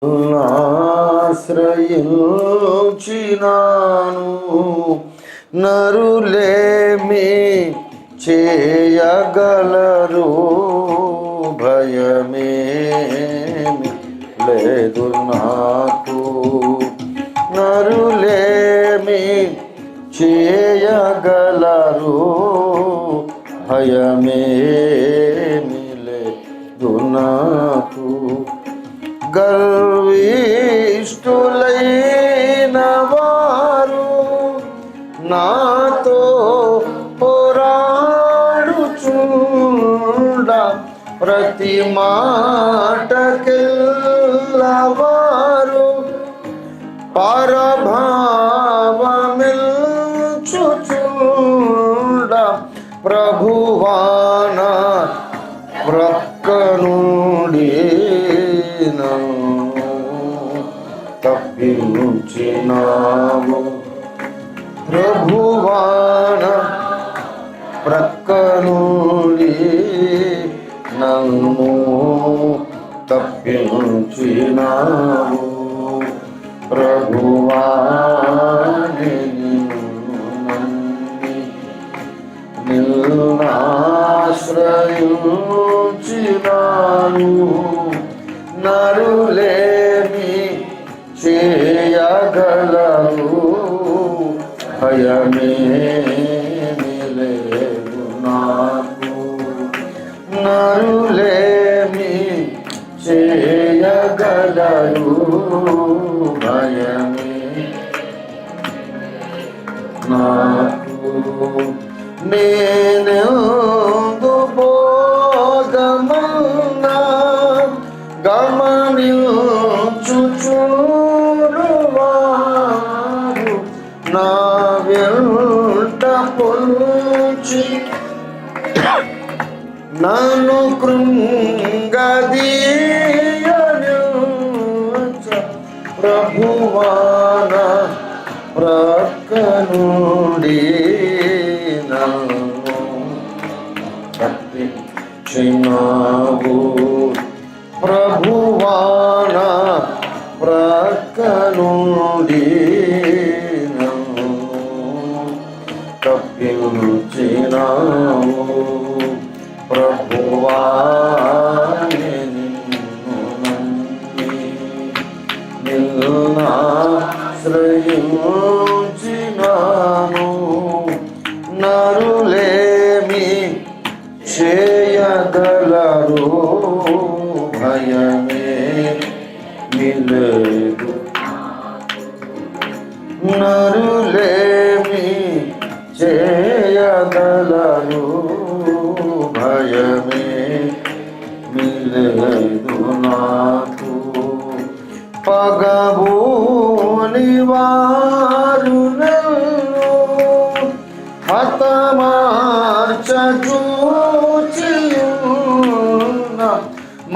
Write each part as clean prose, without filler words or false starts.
ఆశ్రయించినాను నరులేమి చేయగలరు, భయమేమి లేదు నాకు. నరులేమి చేయగలరు, భయమేమి లేదు నాకు. గర్విష్ఠులైన వారు నాతో పోరాడుచుండ, ప్రతి మాటకెల్లవారు పరభావమిల్చుచుండ, ప్రభువాన ప్రక్కనుండి తప్పించినావు. ప్రభువాన ప్రక్కనుండి నన్ను తప్పించినావు. ప్రభువాని నిన్నాశ్రయించినాను నరులేమి చేయగలరు, భయమేమి లేదు నాకు. నరులేమి చేయగలరు, భయమే నాకు. నేనెందు భోగమన్నా గమనించుచువారు నా వెంట పొంచి నన్ను కృంగదీయనించ, ప్రభువాన ప్రక్కనుండి నన్ను తప్పించినావు. ప్రభువాన ప్రక్కనుండి నన్ను తప్పించినావు. ప్రభువాని నిన్నాశ్రయించినాను నరులేమి చేయగలరు, భయమేమి లేదు. నరులేమి చేయగలరు, భయమేమి లేదు నాకు. పగబోని వారు నన్ను హతమార్చూచియున్న,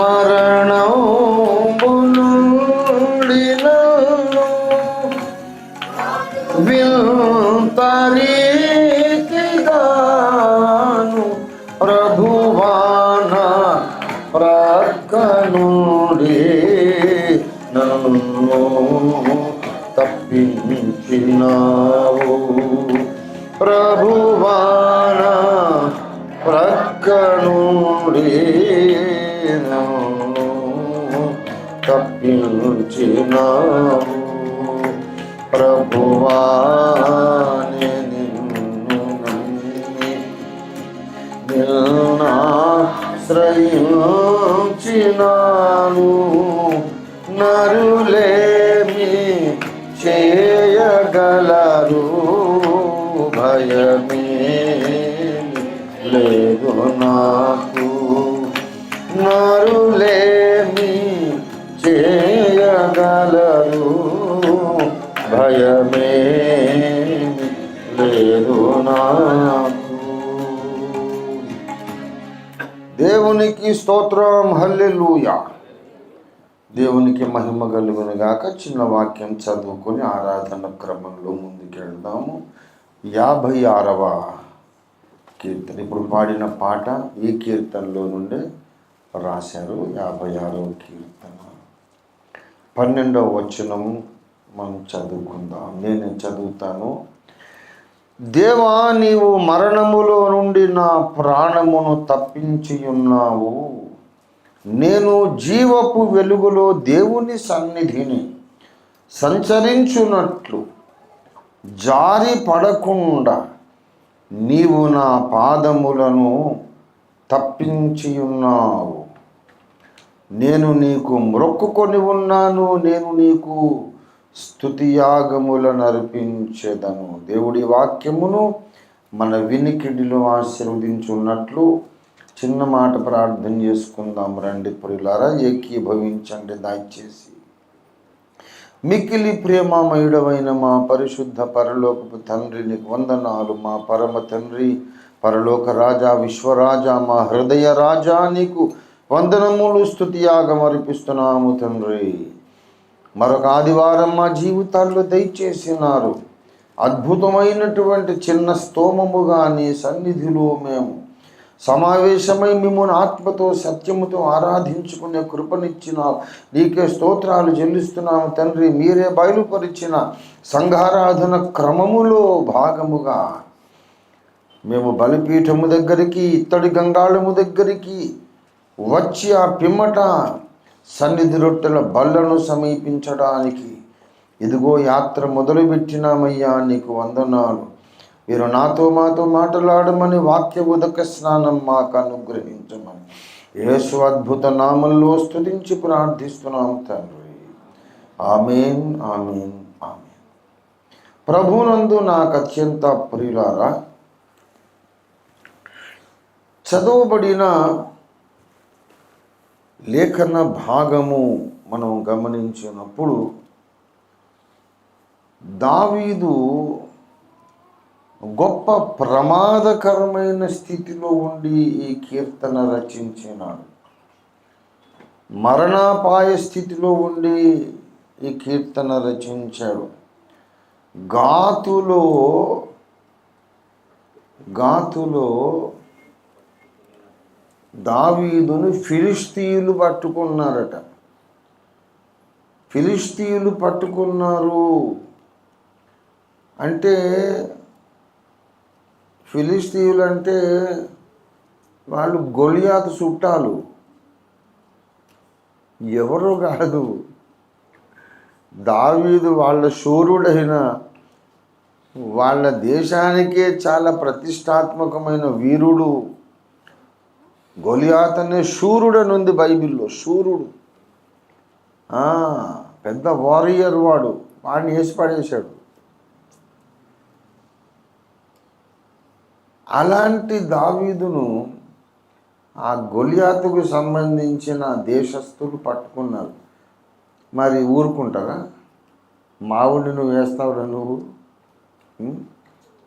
మరణంబునుండి నన్ను వింతరీతిగాను, ప్రభువాన ప్రక్కనుండి నన్ను తప్పించినావు. ప్రభువాన ప్రక్కనుండి నన్ను తప్పించినావు. ప్రభువాని నిన్ను నమ్మి నిన్నాశ్రయించినాను నరులేమి చేయగలరు, భయమేమి లేదు నాకు. నరులేమి చేయగలరు, భయమేమి లేదు నాకు. దేవునికి స్తోత్రం, హల్లెలూయా. దేవునికి మహిమ కలుగును గాక. చిన్న వాక్యం చదువుకొని ఆరాధన క్రమంలో ముందుకెళ్దాము. 56వ కీర్తన. ఇప్పుడు పాడిన పాట ఈ కీర్తనలో నుండే రాశారు. 56వ కీర్తన. 12వ వచనం మనం చదువుకుందాం. నేను చదువుతాను. దేవా, నీవు మరణములో నుండి నా ప్రాణమును తప్పించి ఉన్నావు. నేను జీవపు వెలుగులో దేవుని సన్నిధిని సంచరించున్నట్లు జారి పడకుండా నీవు నా పాదములను తప్పించి ఉన్నావు. నేను నీకు మ్రొక్కుకొని ఉన్నాను. నేను నీకు స్తుతియాగములను అర్పించెదను. దేవుడి వాక్యమును మన వినికిడిలో ఆశీర్వదించున్నట్లు చిన్న మాట ప్రార్థన చేసుకుందాం. రండి ప్రియులారా, ఏకీభవించండి దయచేసి. మిక్కిలి ప్రేమమయుడవైన మా పరిశుద్ధ పరలోకపు తండ్రి, నీకు వందనాలు. మా పరమ తండ్రి, పరలోక రాజా, విశ్వరాజా, మా హృదయ రాజా, నీకు వందనములు, స్తుతియాగం అర్పిస్తున్నాము తండ్రి. మరొక ఆదివారం మా జీవితాల్లో దయచేసినారు. అద్భుతమైనటువంటి చిన్న స్తోమముగా నీ సన్నిధిలో మేము సమావేశమై మిమ్మల్ని ఆత్మతో సత్యముతో ఆరాధించుకునే కృపనిచ్చినావు. నీకే స్తోత్రాలు చెల్లిస్తున్నాము తండ్రి. మీరే బయలుపరిచిన సంఘారాధన క్రమములో భాగముగా మేము బలిపీఠము దగ్గరికి, ఇత్తడి గంగాళము దగ్గరికి వచ్చి ఆ పిమ్మట సన్నిధి రొట్టెల బల్లను సమీపించడానికి ఇదిగో యాత్ర మొదలుపెట్టినామయ్యా. నీకు వందనాలు. మీరు నాతో మాతో మాట్లాడమని వాక్య ఉదక స్నానం మాకు అనుగ్రహించమని యేసు అద్భుత నామంలో స్తుతించి ప్రార్థిస్తున్నాం తండ్రి. ఆమేన్, ఆమేన్, ఆమేన్. ప్రభునందు నాకు అత్యంత ప్రియులారా, చదవబడిన లేఖన భాగము మనం గమనించినప్పుడు దావీదు గొప్ప ప్రమాదకరమైన స్థితిలో ఉండి ఈ కీర్తన రచించినాడు. మరణాపాయ స్థితిలో ఉండి ఈ కీర్తన రచించాడు. గాతులో దావీదును ఫిలిష్తీయులు పట్టుకున్నారట. ఫిలిష్తీయులు పట్టుకున్నారు అంటే, ఫిలిష్తీయులు అంటే వాళ్ళు గొలియాతు చుట్టాలు, ఎవరో కాదు. దావీదు వాళ్ళ శూరుడైన, వాళ్ళ దేశానికే చాలా ప్రతిష్టాత్మకమైన వీరుడు. గొలియాత్ అనే శూరుడు అని ఉంది బైబిల్లో. శూరుడు, పెద్ద వారియర్ వాడు. వాడిని వేసి పడేశాడు. అలాంటి దావీదును ఆ గొలియాతుకు సంబంధించిన దేశస్థులు పట్టుకున్నారు. మరి ఊరుకుంటారా? మావుడిని నువ్వు వేస్తావురా, నువ్వు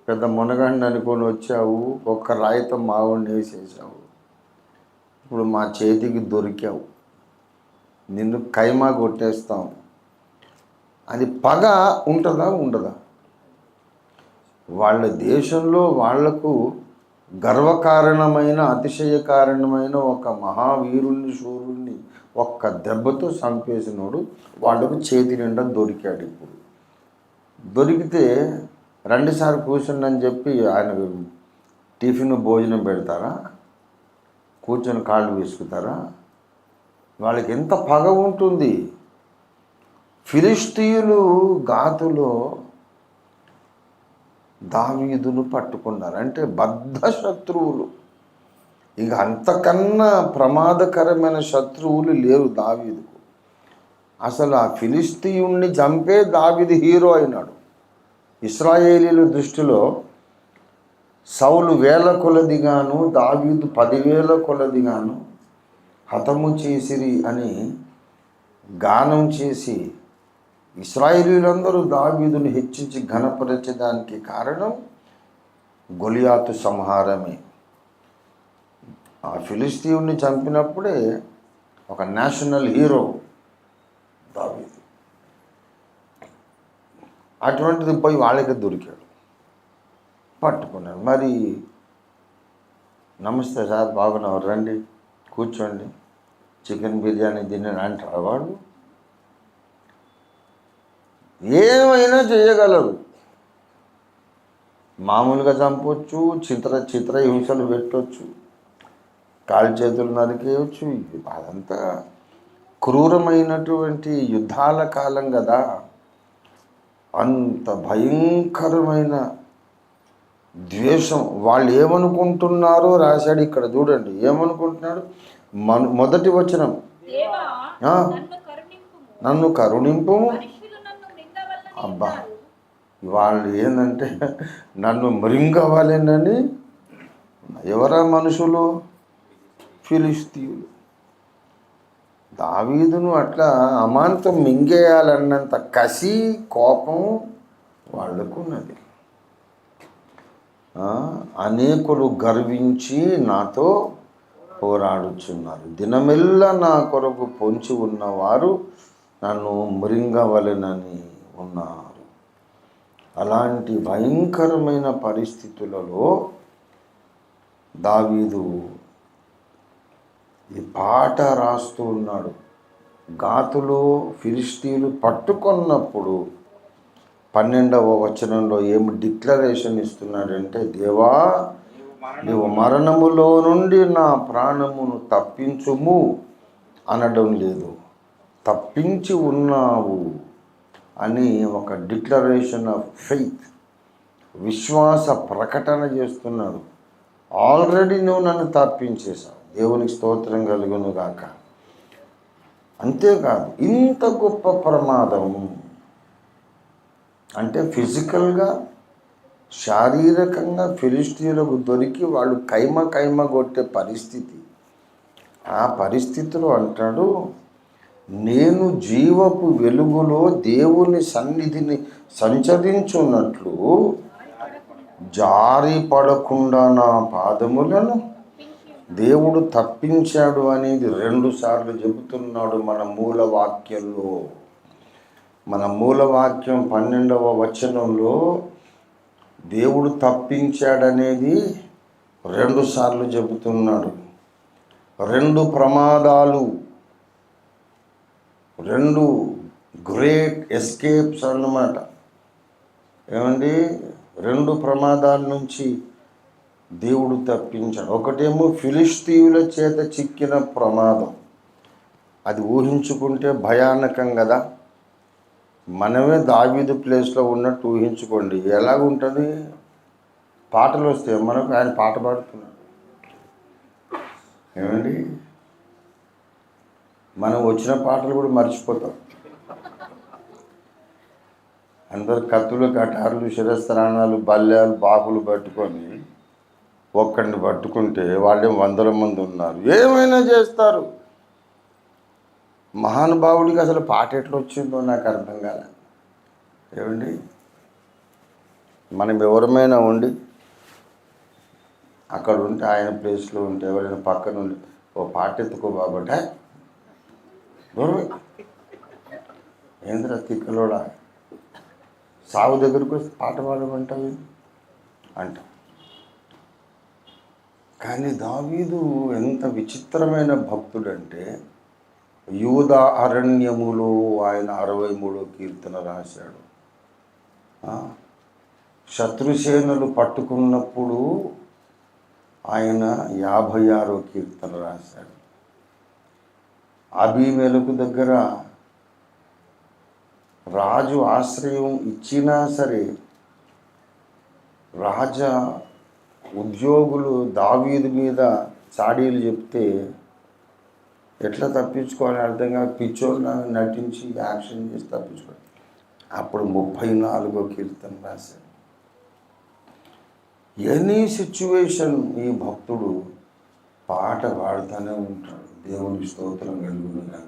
పెద్ద మునగాడిని అనుకొని వచ్చావు, ఒక్క రాయితో మావుడిని వేసేసావు, ఇప్పుడు మా చేతికి దొరికావు, నిన్ను కైమా కొట్టేస్తాం అని పగ ఉంటుందా ఉండదా? వాళ్ళ దేశంలో వాళ్లకు గర్వకారణమైన, అతిశయ కారణమైన ఒక మహావీరుణ్ణి, శూరుణ్ణి ఒక్క దెబ్బతో చంపేసినోడు వాళ్ళకు చేతి నిండా దొరికాడు. ఇప్పుడు దొరికితే రెండుసార్లు కూర్చుండి అని చెప్పి ఆయన టిఫిన్ భోజనం పెడతారా? కూర్చొని కాళ్ళు వేసుకుతారా? వాళ్ళకి ఎంత పగ ఉంటుంది. ఫిలిష్తీయులు గాతులో దావీదును పట్టుకున్నారు. అంటే బద్ధ శత్రువులు. ఇక అంతకన్నా ప్రమాదకరమైన శత్రువులు లేరు దావీదుకు. అసలు ఆ ఫిలిష్తీయుణ్ణి చంపే దావీదు హీరో అయినాడు. ఇశ్రాయేలీల దృష్టిలో సౌలు 1000 కొలదిగాను, దావీదు 10,000 కొలదిగాను హతము చేసిరి అని గానం చేసి ఇశ్రాయేలీలందరూ దావీదును హెచ్చించి ఘనపరచడానికి కారణం గొలియాతు సంహారమే. ఆ ఫిలిష్తీయుణ్ణి చంపినప్పుడే ఒక నేషనల్ హీరో దావీదు. అటువంటిది పోయి వాళ్ళకి దొరికాడు, పట్టుకున్నాడు. మరి నమస్తే సార్, బాగున్నారు, రండి కూర్చోండి, చికెన్ బిర్యానీ తిన్నాను అంటాడు వాడు. ఏమైనా చేయగలరు. మామూలుగా చంపొచ్చు, చిత్ర హింసలు పెట్టవచ్చు, కాలు చేతులు నరికేయచ్చు. అదంతా క్రూరమైనటువంటి యుద్ధాల కాలం కదా. అంత భయంకరమైన ద్వేషం. వాళ్ళు ఏమనుకుంటున్నారో రాశాడు ఇక్కడ, చూడండి ఏమనుకుంటున్నాడు. మొదటి వచనం, నన్ను కరుణింపు. అబ్బా, వాళ్ళు ఏంటంటే నన్ను మృంగవాలేనని. ఎవరా మనుషులు? ఫిలిస్తీయులు. దావీదును అట్లా అమాంతం మింగేయాలన్నంత కసి, కోపం వాళ్ళకున్నది. అనేకులు గర్వించి నాతో పోరాడుచున్నారు. దినమెల్లా నా కొరకు పొంచి ఉన్నవారు నన్ను మృంగవలెనని ఉన్నారు. అలాంటి భయంకరమైన పరిస్థితులలో దావీదు ఈ పాట రాస్తూ ఉన్నాడు. గాతులో ఫిలిష్తీయులు పట్టుకున్నప్పుడు 12వ వచనంలో ఏమి డిక్లరేషన్ ఇస్తున్నాడంటే, దేవా నీవు మరణములో నుండి నా ప్రాణమును తప్పించుము అనడం లేదు, తప్పించి ఉన్నావు అని ఒక డిక్లరేషన్ ఆఫ్ ఫెయిత్, విశ్వాస ప్రకటన చేస్తున్నాడు. ఆల్రెడీ నువ్వు నన్ను తప్పించేశావు, దేవునికి స్తోత్రం కలుగును గాక. అంతేకాదు, ఇంత గొప్ప ప్రమాదం అంటే ఫిజికల్గా, శారీరకంగా ఫిలిష్తీయులకు దొరికి వాళ్ళు కైమ కొట్టే పరిస్థితి. ఆ పరిస్థితిలో అంటాడు, నేను జీవపు వెలుగులో దేవుని సన్నిధిని సంచరించున్నట్లు జారి పడకుండా నా పాదములను దేవుడు తప్పించాడు అనేది 2 సార్లు చెబుతున్నాడు మన మూలవాక్యంలో. మన మూలవాక్యం 12వ వచనంలో దేవుడు తప్పించాడనేది 2 సార్లు చెబుతున్నాడు. 2 ప్రమాదాలు, 2 గ్రేట్ ఎస్కేప్స్ అన్నమాట. ఏమండి, 2 ప్రమాదాల నుంచి దేవుడు తప్పించాడు. ఒకటేమో ఫిలిష్తీయుల చేత చిక్కిన ప్రమాదం, అది ఊహించుకుంటే భయానకం కదా. మనమే దావీదు ప్లేస్లో ఉన్నట్టు ఊహించుకోండి, ఎలాగుంటుంది. పాటలు వస్తే మనకు ఆయన పాట పాడుతున్నాడు. ఏమండి, మనం వచ్చిన పాటలు కూడా మర్చిపోతాం. అందరు కత్తులు, కటారులు, శిరస్త్రాణాలు, బల్యాలు, బాకులు పట్టుకొని ఒక్కడిని పట్టుకుంటే వాళ్ళే 100 మంది ఉన్నారు, ఏమైనా చేస్తారు. మహానుభావుడికి అసలు పాట ఎట్లా వచ్చిందో నాకు అర్థం కాలే. ఏమండి, మనం ఎవరమైనా ఉండి అక్కడ ఉంటే, ఆయన ప్లేస్లో ఉంటే, ఎవరైనా పక్కన ఉండి ఓ పాట ఎత్తుకో బాబట, దూరమే ఏంద్ర తిక్కలోడా, సాగు దగ్గరకు వస్తే పాట పాడమంటావు అంట. కానీ దావీదు ఎంత విచిత్రమైన భక్తుడంటే, యూదా అరణ్యములో ఆయన 63వ కీర్తన రాశాడు. శత్రుసేనలు పట్టుకున్నప్పుడు ఆయన 56వ కీర్తన రాశాడు. అబీమెలెకు దగ్గర రాజు ఆశ్రయం ఇచ్చినా సరే, రాజా ఉద్యోగులు దావీదు మీద చాడీలు చెప్తే ఎట్లా తప్పించుకోవాలని అర్థం కాక పిచ్చోళ్ళ నటించి యాక్షన్ చేసి తప్పించుకోవాలి. అప్పుడు 34వ కీర్తన రాశాడు. ఎనీ సిచ్యువేషన్ ఈ భక్తుడు పాట పాడుతూనే ఉంటాడు. దేవుని స్తోత్రం కలుగునుగా.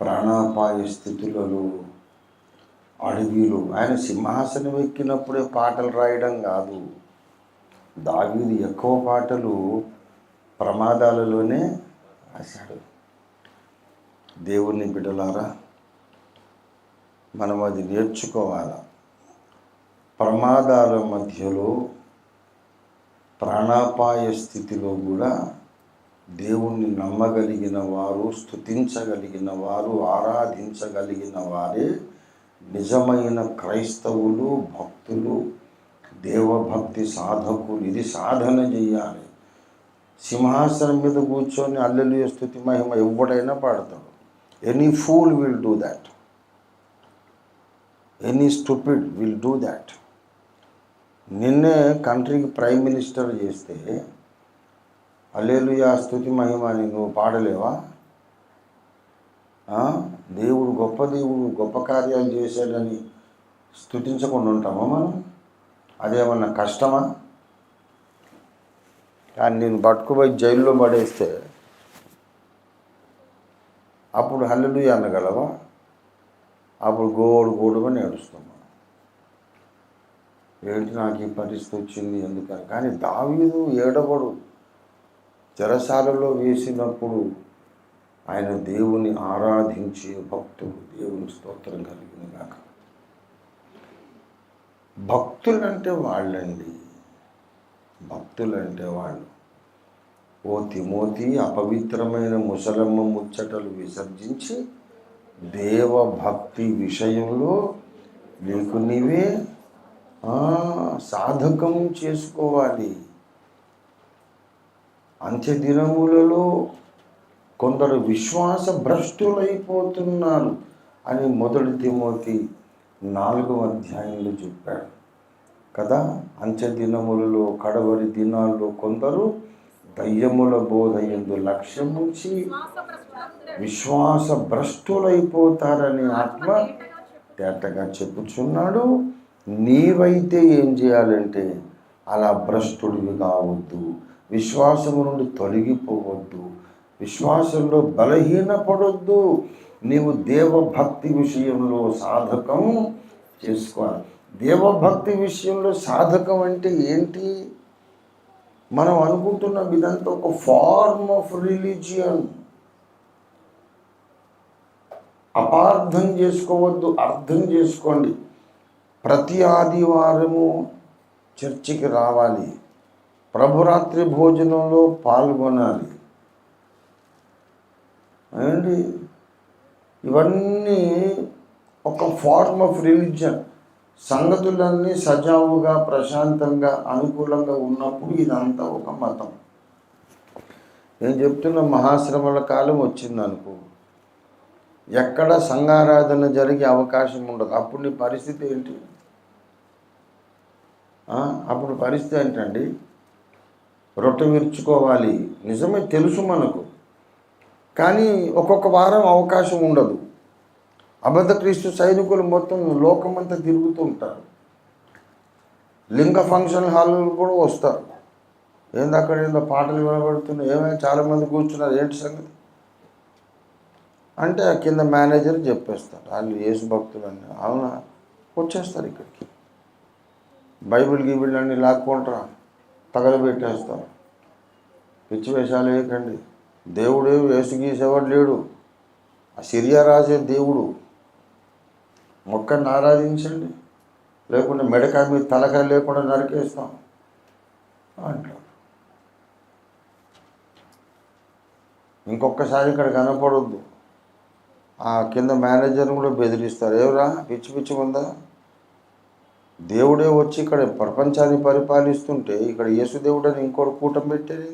ప్రాణాపాయ స్థితులలో, అడవిలో, ఆయన సింహాసనం ఎక్కినప్పుడే పాటలు రాయడం కాదు. దావీదు ఎక్కువ పాటలు ప్రమాదాలలోనే రాశాడు. దేవుని బిడ్డలారా, మనం అది నేర్చుకోవాలి. ప్రమాదాల మధ్యలో, ప్రాణాపాయ స్థితిలో కూడా దేవుణ్ణి నమ్మగలిగిన వారు, స్తుతించగలిగిన వారు, ఆరాధించగలిగిన వారే నిజమైన క్రైస్తవులు, భక్తులు, దేవభక్తి సాధకులు ఇది సాధన చేయాలి. సింహాసనం మీద కూర్చొని హల్లెలూయా స్తుతి మహిమ ఎవడైనా పాడతాడు. Any fool will do that, any stupid will do that. నిన్నే కంట్రీకి ప్రైమ్ మినిస్టర్ చేస్తే హల్లెలూయా స్తుతి మహిమ అని నువ్వు పాడలేవా? దేవుడు గొప్ప దేవుడు, గొప్ప కార్యాలు చేశాడని స్తుతించకుండా ఉంటామా మనం? అదేమన్నా కష్టమా? కానీ నేను పట్టుకుపోయి జైల్లో పడేస్తే అప్పుడు హల్లెలూయా అనగలవా? అప్పుడు గోడుమని ఏడుస్తామా? ఏంటి నాకు ఈ పరిస్థితి వచ్చింది ఎందుకని? కానీ దావీదు ఏడవడు. చెరసాలలో వేసినప్పుడు ఆయన దేవుని ఆరాధించే భక్తుడు. దేవుని స్తోత్రం కలిగిన గాక. భక్తులంటే వాళ్ళండి, భక్తులంటే వాళ్ళు. ఓ తిమోతి, అపవిత్రమైన ముసలమ్మ ముచ్చటలు విసర్జించి దేవభక్తి విషయంలో నీకు నీవే సాధకం చేసుకోవాలి. అంత్య దినములలో కొందరు విశ్వాస భ్రష్టులైపోతున్నారు అని 1 తిమోతి 4వ అధ్యాయంలో చెప్పాడు కదా. అంత్య దినములలో, కడవరి దినాల్లో కొందరు దయ్యముల బోధ యందు లక్ష్యం ఉంచి విశ్వాస భ్రష్టులైపోతారని ఆత్మ తేటగా చెప్పుచున్నాడు. నీవైతే ఏం చేయాలంటే అలా భ్రష్టుడివి కావద్దు, విశ్వాసము నుండి తొలగిపోవద్దు, విశ్వాసంలో బలహీనపడొద్దు. నీవు దేవభక్తి విషయంలో సాధకం చేసుకోవాలి. దేవభక్తి విషయంలో సాధకం అంటే ఏంటి? మనం అనుకుంటున్నాం ఇదంతా ఒక ఫార్మ్ ఆఫ్ రిలీజియన్. అపార్థం చేసుకోవద్దు, అర్థం చేసుకోండి. ప్రతి ఆదివారము చర్చికి రావాలి, ప్రభురాత్రి భోజనంలో పాల్గొనాలి. అండి ఇవన్నీ ఒక ఫార్మ్ ఆఫ్ రిలీజియన్. సంగతులన్నీ సజావుగా, ప్రశాంతంగా, అనుకూలంగా ఉన్నప్పుడు ఇదంతా ఒక మతం. నేను చెప్తున్న మహాశ్రమల కాలం వచ్చిందనుకో, ఎక్కడ సంఘారాధన జరిగే అవకాశం ఉండదు. అప్పుడు నీ పరిస్థితి ఏంటి? అప్పుడు పరిస్థితి ఏంటండి? రొట్టె విరుచుకోవాలి, నిజమే తెలుసు మనకు, కానీ ఒక్కొక్క వారం అవకాశం ఉండదు. అబద్ధ క్రీస్తు సైనికులు మొత్తం లోకమంతా తిరుగుతూ ఉంటారు. లింగ ఫంక్షన్ హాల్లో కూడా వస్తారు. ఏంది అక్కడ ఏందో పాటలు వినబడుతున్నాయి, ఏమైనా చాలామంది కూర్చున్నారు, ఏంటి సంగతి అంటే కింద మేనేజర్ చెప్పేస్తారు వాళ్ళు యేసు భక్తులు అని. అవునా, వచ్చేస్తారు ఇక్కడికి, బైబిల్ గీబిల్ అన్నీ లాక్కుంటారా, తగలబెట్టేస్తారు. పిచ్చి వేషాలు వేయకండి. దేవుడు యేసు గీసేవాడు లేడు, ఆ సిరియా రాసే దేవుడు. మొక్కని ఆరాధించండి, లేకుంటే మెడకాయ మీద తలకాయ లేకుండా నరికేస్తాం అంటారు. ఇంకొకసారి ఇక్కడ కనపడొద్దు. ఆ కింద మేనేజర్ని కూడా బెదిరిస్తారు. ఎవరా పిచ్చి పిచ్చి ఉందా, దేవుడే వచ్చి ఇక్కడ ప్రపంచాన్ని పరిపాలిస్తుంటే ఇక్కడ యేసుదేవుడు అని ఇంకోటి కూటం పెట్టేది.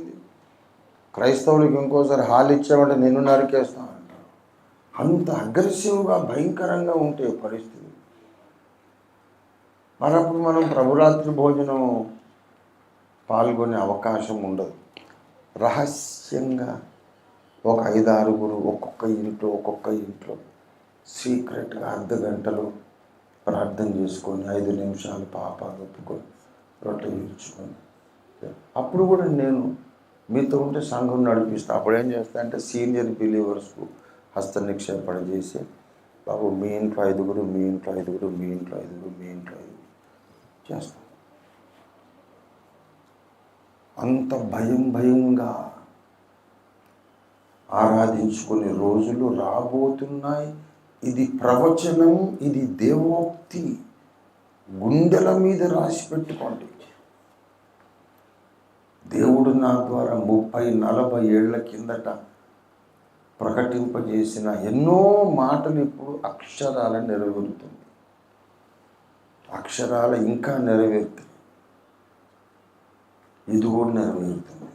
క్రైస్తవులకు ఇంకోసారి హాల్ ఇచ్చామంటే నిన్ను నరికేస్తాను అంటారు. అంత అగ్రెసివ్గా, భయంకరంగా ఉంటే పరిస్థితి. మరప్పుడు మనం ప్రభురాత్రి భోజనం పాల్గొనే అవకాశం ఉండదు. రహస్యంగా ఒక 5-6 ఒక్కొక్క ఇంట్లో సీక్రెట్గా అర్ధగంటలో ప్రార్థన చేసుకొని 5 నిమిషాలు పాపాలు ఒప్పుకొని రొట్టె తీర్చుకొని, అప్పుడు కూడా నేను మీతో ఉంటే సంఘం నడిపిస్తా. అప్పుడు ఏం చేస్తా అంటే సీనియర్ బిలీవర్స్కు హస్త నిక్షేపణ చేసి, బాబు మీ ఇంట్లో 5, మీ ఇంట్లో 5, మీ ఇంట్లో 5, మీ ఇంట్లో 5 చేస్తాం. అంత భయంగా ఆరాధించుకునే రోజులు రాబోతున్నాయి. ఇది ప్రవచనం, ఇది దేవోక్తి. గుండెల మీద రాసి పెట్టుకోండి. దేవుడు నా ద్వారా 30-40 ఏళ్ల కిందట ప్రకటింపజేసిన ఎన్నో మాటలు ఇప్పుడు అక్షరాలను నెరవేరుతుంది. అక్షరాల ఇంకా నెరవేరుతాయి. ఇది కూడా నెరవేరుతుంది.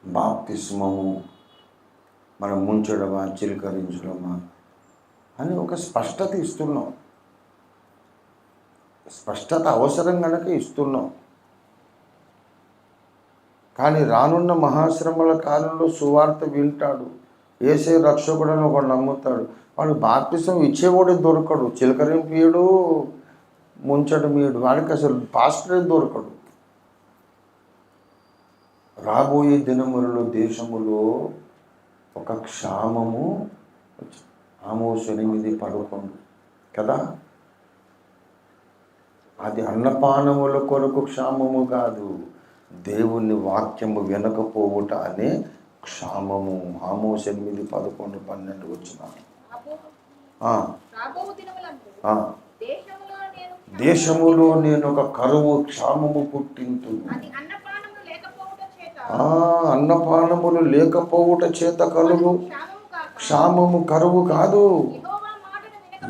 బాప్తిస్మము మనం ముంచడమా చిలకరించడమా అని ఒక స్పష్టత ఇస్తున్నాం. స్పష్టత అవసరం కనుక ఇస్తున్నాం. కానీ రానున్న మహాశ్రమల కాలంలో సువార్త వింటాడు, యేసే రక్షకుడని ఒకడు నమ్ముతాడు. వాడు బాప్తిసం ఇచ్చేవాడు దొరకడు, చిలకరింపియడు, ముంచడం ఇయడు, వాడికి అసలు పాస్టరే దొరకడు. రాబోయే దినములలో దేశములో ఒక క్షామము, ఆమోసు 8:11 కదా, అది అన్నపానముల కొరకు క్షామము కాదు, దేవుని వాక్యము వినకపోవుట అనే క్షామము. ఆమోసు 8:11, 12 వచ్చిన దేశములో నేను ఒక కరువు క్షామము పుట్టింతు. అన్నపానములు లేకపోవుట చేత కలుగు క్షామము కరువు కాదు,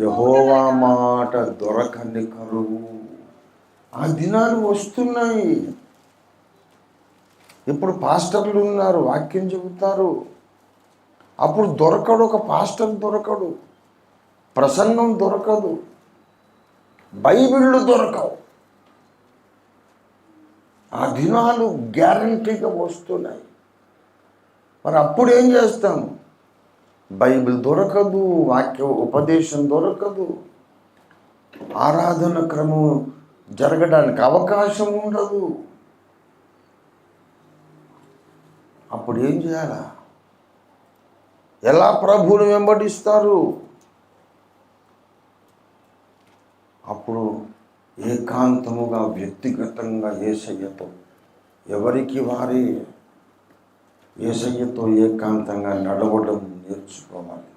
యెహోవా మాట దొరకని కరువు. ఆ దినాలు వస్తున్నాయి. ఇప్పుడు పాస్టర్లు ఉన్నారు, వాక్యం చెబుతారు. అప్పుడు దొరకడు, ఒక పాస్టర్ దొరకడు, ప్రసంగం దొరకదు, బైబిళ్ళు దొరకవు. ఆ దినాలు గ్యారంటీగా వస్తున్నాయి. మరి అప్పుడు ఏం చేస్తాం? బైబిల్ దొరకదు, వాక్య ఉపదేశం దొరకదు, ఆరాధన క్రమం జరగడానికి అవకాశం ఉండదు. అప్పుడు ఏం చేయాలా? ఎలా ప్రభువును వెంబడిస్తారు? అప్పుడు ఏకాంతముగా వ్యక్తిగతంగా యేసయ్యతో, ఎవరికి వారే యేసయ్యతో ఏకాంతంగా నడవడం నేర్చుకోవాలి.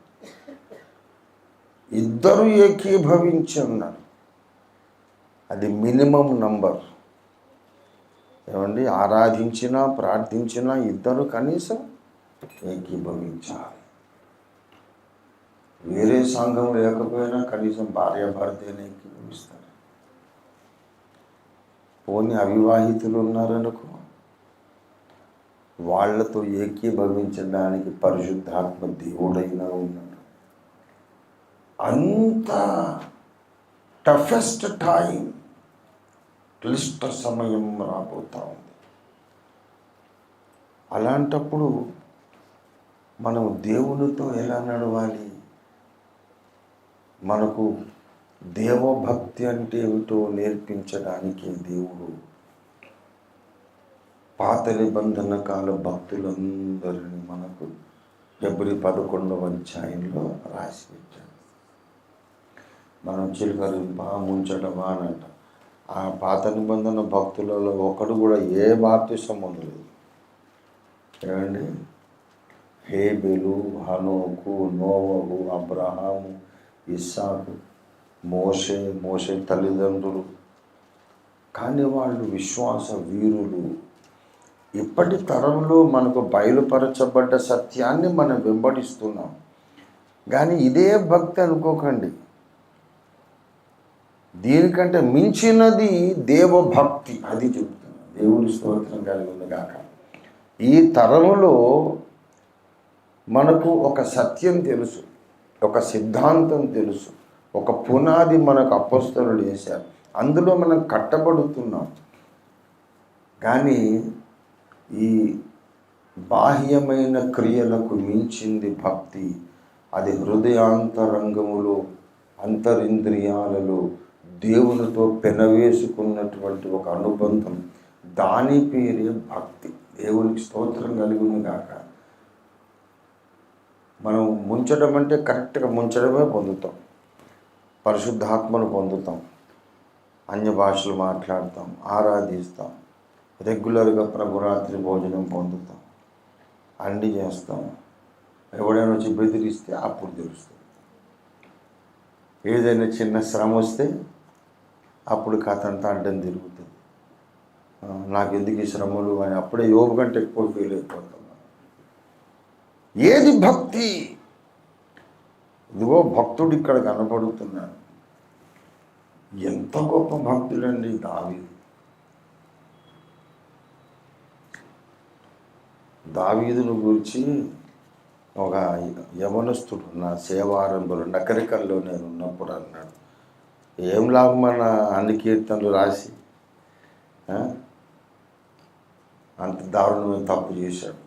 ఇద్దరు ఏకీభవించి ఉన్నారు, అది మినిమం నంబర్. ఏమండి, ఆరాధించినా ప్రార్థించినా ఇద్దరు కనీసం ఏకీభవించాలి. వేరే సంఘం లేకపోయినా కనీసం భార్యాభర్తనే ఏకీభవిస్తారు. పోనీ అవివాహితులు ఉన్నారనుకో, వాళ్లతో ఏకీభవించడానికి పరిశుద్ధాత్మ దేవుడైనా ఉన్నాడు. అంత టఫెస్ట్ టైం, క్లిష్ట సమయం రాబోతూ ఉంది. అలాంటప్పుడు మనం దేవునితో ఎలా నడవాలి? మనకు దేవభక్తి అంటే ఏమిటో నేర్పించడానికి దేవుడు పాత నిబంధన కాల భక్తులందరినీ మనకు ఫిబ్రవరి 11వ అధ్యాయంలో రాసి పెట్టాడు. మనం చిలకరింపా ముంచడమా అని అంట. ఆ పాత నిబంధన భక్తులలో ఒకడు కూడా ఏ బాప్తిసం పొందలేదు. ఏమండి, హేబెలు, హనోకు, నోవహు, అబ్రహాము, ఇస్సాకు, మోషే తల్లిదండ్రులు. కానీ వాళ్ళు విశ్వాస వీరులు. ఇప్పటి తరంలో మనకు బయలుపరచబడ్డ సత్యాన్ని మనం వెంబడిస్తున్నాం. కానీ ఇదే భక్తి అనుకోకండి, దీనికంటే మించినది దేవభక్తి. అది చెప్తున్నాను. దేవుని స్తోత్రం కలిగి ఉంది కాక. ఈ తరములో మనకు ఒక సత్యం తెలుసు, ఒక సిద్ధాంతం తెలుసు, ఒక పునాది మనకు అపోస్తలులు వేశారు, అందులో మనం కట్టబడుతున్నాం. కానీ ఈ బాహ్యమైన క్రియలకు మించింది భక్తి. అది హృదయాంతరంగములో, అంతరింద్రియాలలో దేవునితో పెనవేసుకున్నటువంటి ఒక అనుబంధం. దాని పేరే భక్తి. దేవునికి స్తోత్రం కలిగింది కాక. మనం ముంచడం అంటే కరెక్ట్గా ముంచడమే పొందుతాం, పరిశుద్ధాత్మను పొందుతాం, అన్య భాషలు మాట్లాడతాం, ఆరాధిస్తాం, రెగ్యులర్గా ప్రభురాత్రి భోజనం పొందుతాం, అన్నీ చేస్తాం. ఎవడైనా వచ్చి బెదిరిస్తే అప్పుడు తెలుస్తుంది. ఏదైనా చిన్న శ్రమ వస్తే అప్పుడు కథ అంతా అడ్డం తిరుగుతుంది. నాకు ఎందుకు ఈ శ్రమలు అని అప్పుడే యోబు కంటే ఎక్కువ ఫీల్ అయిపోతాం. ఏది భక్తి? ఇదిగో భక్తుడు ఇక్కడ కనపడుతున్నాడు. ఎంత గొప్ప భక్తుడండి దావీదు. దావీదును గురించి ఒక యవనస్తుడు నా సేవారంభంలో నకరికల్లో నేను ఉన్నప్పుడు అన్నాడు, ఏం లాభం మన అన్ని కీర్తనలు రాసి అంత దారుణమైన తప్పు చేశాడు.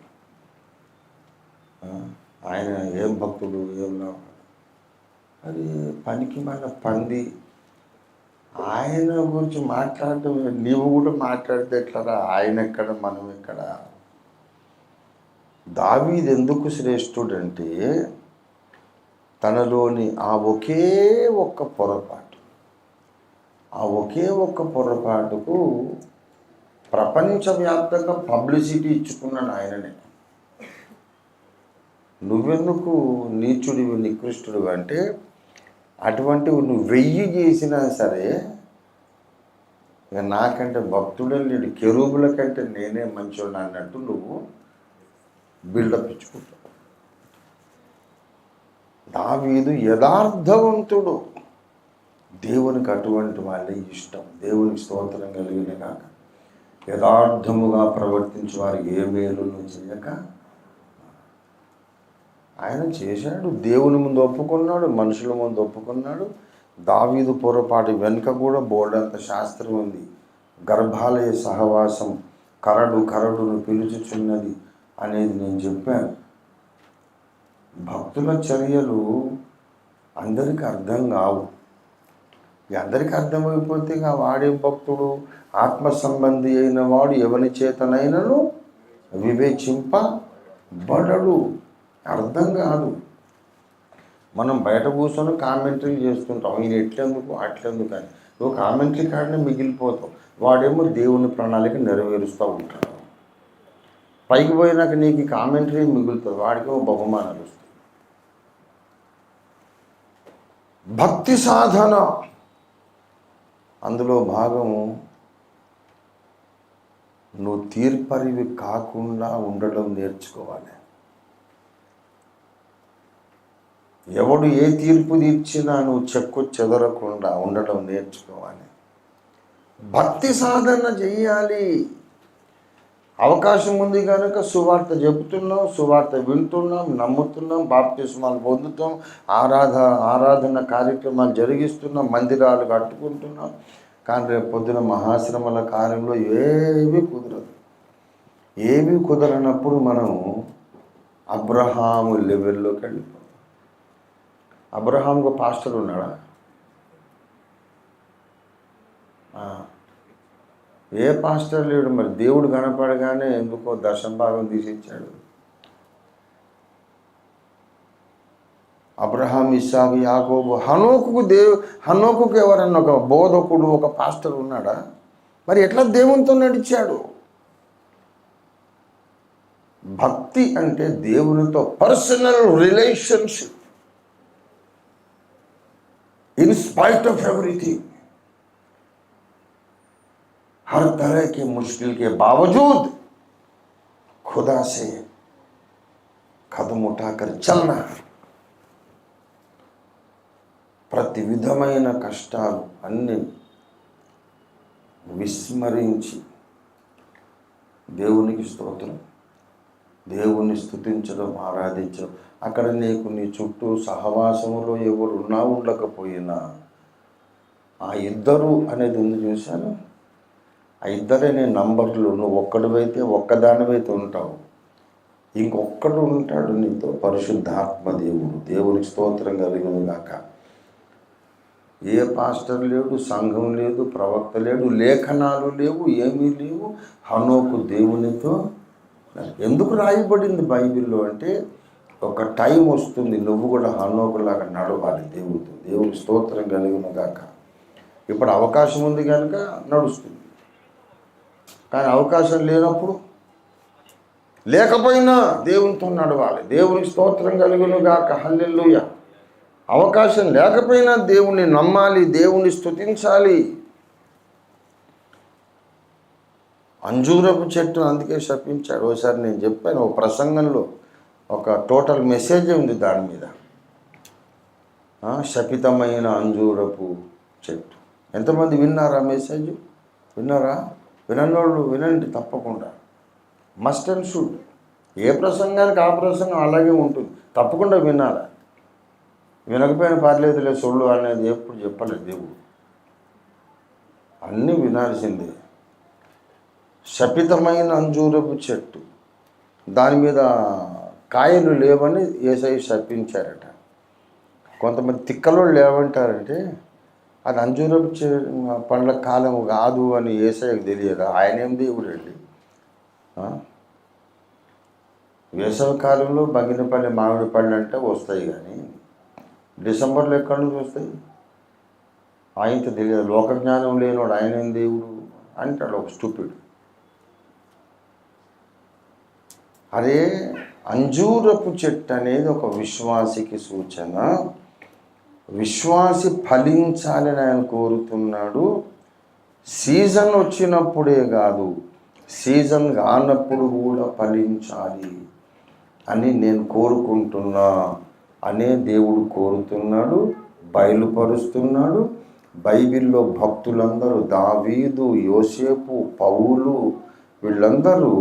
ఆయన ఏం భక్తుడు, ఏం లాభం. అది పనికి మన పంది. ఆయన గురించి మాట్లాడటం, నీవు కూడా మాట్లాడితే ఎట్లరా? ఆయన ఎక్కడ, మనం ఎక్కడ? దావీదు ఎందుకు శ్రేష్ఠుడంటే తనలోని ఆ ఒకే ఒక్క పొరపాటు, ఆ ఒకే ఒక్క పొరపాటుకు ప్రపంచవ్యాప్తంగా పబ్లిసిటీ ఇచ్చుకున్నాడు ఆయననే. నువ్వెందుకు నీచుడివి, నికృష్టుడివి అంటే అటువంటివి నువ్వు 1000 చేసినా సరే ఇక నాకంటే భక్తుడే లేడు, కెరూబుల కంటే నేనే మంచోడు అన్నట్టు నువ్వు బిల్డప్ ఇచ్చుకుంటావు. దావీదు యథార్థవంతుడు. దేవునికి అటువంటి వాళ్ళే ఇష్టం. దేవునికి స్తోత్రం కలిగిన కాక యథార్థముగా ప్రవర్తించే వారు ఏ మేలును చేయక ఆయన చేశాడు. దేవుని ముందు ఒప్పుకున్నాడు, మనుషుల ముందు ఒప్పుకున్నాడు. దావీదు పొరపాటు వెనుక కూడా బోర్డంత శాస్త్రం ఉంది. గర్భాలయ సహవాసం కరడును పిలుచుచున్నది అనేది నేను చెప్పాను. భక్తుల చర్యలు అందరికీ అర్థం కావు. అందరికీ అర్థమైపోతే వాడే భక్తుడు, ఆత్మ సంబంధి అయిన వాడు ఎవరి చేతనైనను వివేచింపబడడు. అర్థం కాదు. మనం బయట కూర్చొని కామెంటరీలు చేస్తుంటాం, ఈయన ఎట్లెందుకు అట్లెందుకు అని. నువ్వు కామెంటరీ కాడనే మిగిలిపోతావు. వాడేమో దేవుని ప్రణాళిక నెరవేరుస్తూ ఉంటాడు. పైకి పోయినాక నీకు కామెంటరీ మిగులుతుంది, వాడికేమో బహుమానాలు వస్తాయి. భక్తి సాధన అందులో భాగము నువ్వు తీర్పరివి కాకుండా ఉండడం నేర్చుకోవాలి. ఎవడు ఏ తీర్పు తీర్చినా నువ్వు చెక్కు చెదరకుండా ఉండడం నేర్చుకోవాలి. భక్తి సాధన చెయ్యాలి. అవకాశం ఉంది కనుక సువార్త చెబుతున్నాం, సువార్త వింటున్నాం, నమ్ముతున్నాం, బాప్తిస్మాలు పొందుతాం, ఆరాధన కార్యక్రమాలు జరిగిస్తున్నాం, మందిరాలు కట్టుకుంటున్నాం. కానీ రేపు పొద్దున మహాశ్రమల కార్యంలో ఏమీ కుదరదు. ఏమీ కుదరనప్పుడు మనం అబ్రహాము లెవెల్లోకి వెళ్ళిపోతాం. అబ్రహాంకు పాస్టర్ ఉన్నాడా? ఏ పాస్టర్ లేడు. మరి దేవుడు కనపడగానే ఎందుకో దశంభాగం తీసిచ్చాడు. అబ్రహాం, ఇస్సాకు, యాకోబు, హనోకుకు ఎవరన్నా ఒక బోధకుడు, ఒక పాస్టర్ ఉన్నాడా? మరి ఎట్లా దేవునితో నడిచాడు? భక్తి అంటే దేవునితో personal relationship in spite of everything, हर तरह की मुश्किल के बावजूद खुदा से कदम उठाकर चलना. ప్రతి విధమైన కష్టాలు అన్ని విస్మరించి దేవునికి స్తోత్రం, దేవుణ్ణి స్తుతించడం, ఆరాధించడం. అక్కడ నీకు నీ చుట్టూ సహవాసములో ఎవరు ఉన్నా ఉండకపోయినా ఆ ఇద్దరు అనేది ఉంది చూశాను. ఆ ఇద్దరే నీ నంబర్లు. నువ్వు ఒక్కడివైతే ఒక్కదానివైతే ఉంటావు, ఇంకొక్కడు ఉంటాడు నీతో, పరిశుద్ధాత్మ దేవుడు. దేవునికి స్తోత్రం కలిగిన గాక. ఏ పాస్టర్ లేడు, సంఘం లేదు, ప్రవక్త లేడు, లేఖనాలు లేవు, ఏమీ లేవు. హనోకు దేవునితో. ఎందుకు రాయబడింది బైబిల్లో అంటే ఒక టైం వస్తుంది నువ్వు కూడా హనోకులాగా నడవాలి దేవుడితో. దేవునికి స్తోత్రం కలిగిన గాక. ఇప్పుడు అవకాశం ఉంది కనుక నడుస్తుంది. కానీ అవకాశం లేనప్పుడు లేకపోయినా దేవునితో నడవాలి. దేవునికి స్తోత్రం కలిగిన గాక. హల్లెలూయా. అవకాశం లేకపోయినా దేవుణ్ణి నమ్మాలి, దేవుణ్ణి స్తుతించాలి. అంజూరపు చెట్టు అందుకే శపించాడు. ఒకసారి నేను చెప్పాను ఒక ప్రసంగంలో, ఒక టోటల్ మెసేజ్ ఉంది దాని మీద. శపితమైన అంజూరపు చెట్టు. ఎంతమంది విన్నారా మెసేజ్? విన్నారా? విననోళ్ళు వినండి తప్పకుండా. Must and should. ఏ ప్రసంగానికి ఆ ప్రసంగం అలాగే ఉంటుంది, తప్పకుండా వినాలి. వినకపోయినా పర్లేదులే సొల్లు అనేది ఎప్పుడు చెప్పలేదు దేవుడు. అన్నీ వినాల్సిందే. శపితమైన అంజూరపు చెట్టు, దాని మీద కాయలు లేవని యేసయ్య శపించారట. కొంతమంది తిక్కలోళ్ళు ఏమంటారంటే అది అంజూరపు పండ్ల కాలం కాదు అని యేసయ్యకు తెలియదా? ఆయన ఏం దేవుడు అండి? వేసవి కాలంలో బంగినపల్లి మామిడి పళ్ళు అంటే వస్తాయి, కానీ డిసెంబర్లో ఎక్కడి నుంచి వస్తాయి? ఆయనతో తెలియదు. లోకజ్ఞానం లేనివాడు ఆయన ఏం దేవుడు అంటాడు ఒక స్టూపిడ్. అరే, అంజూరపు చెట్టు అనేది ఒక విశ్వాసికి సూచన. విశ్వాసి ఫలించాలని ఆయన కోరుతున్నాడు. సీజన్ వచ్చినప్పుడే కాదు, సీజన్ కానప్పుడు కూడా ఫలించాలి అని నేను కోరుకుంటున్నా అనే దేవుడు కోరుతున్నాడు, బయలుపరుస్తున్నాడు. బైబిల్లో భక్తులందరూ దావీదు, యోసేపు, పౌలు వీళ్ళందరూ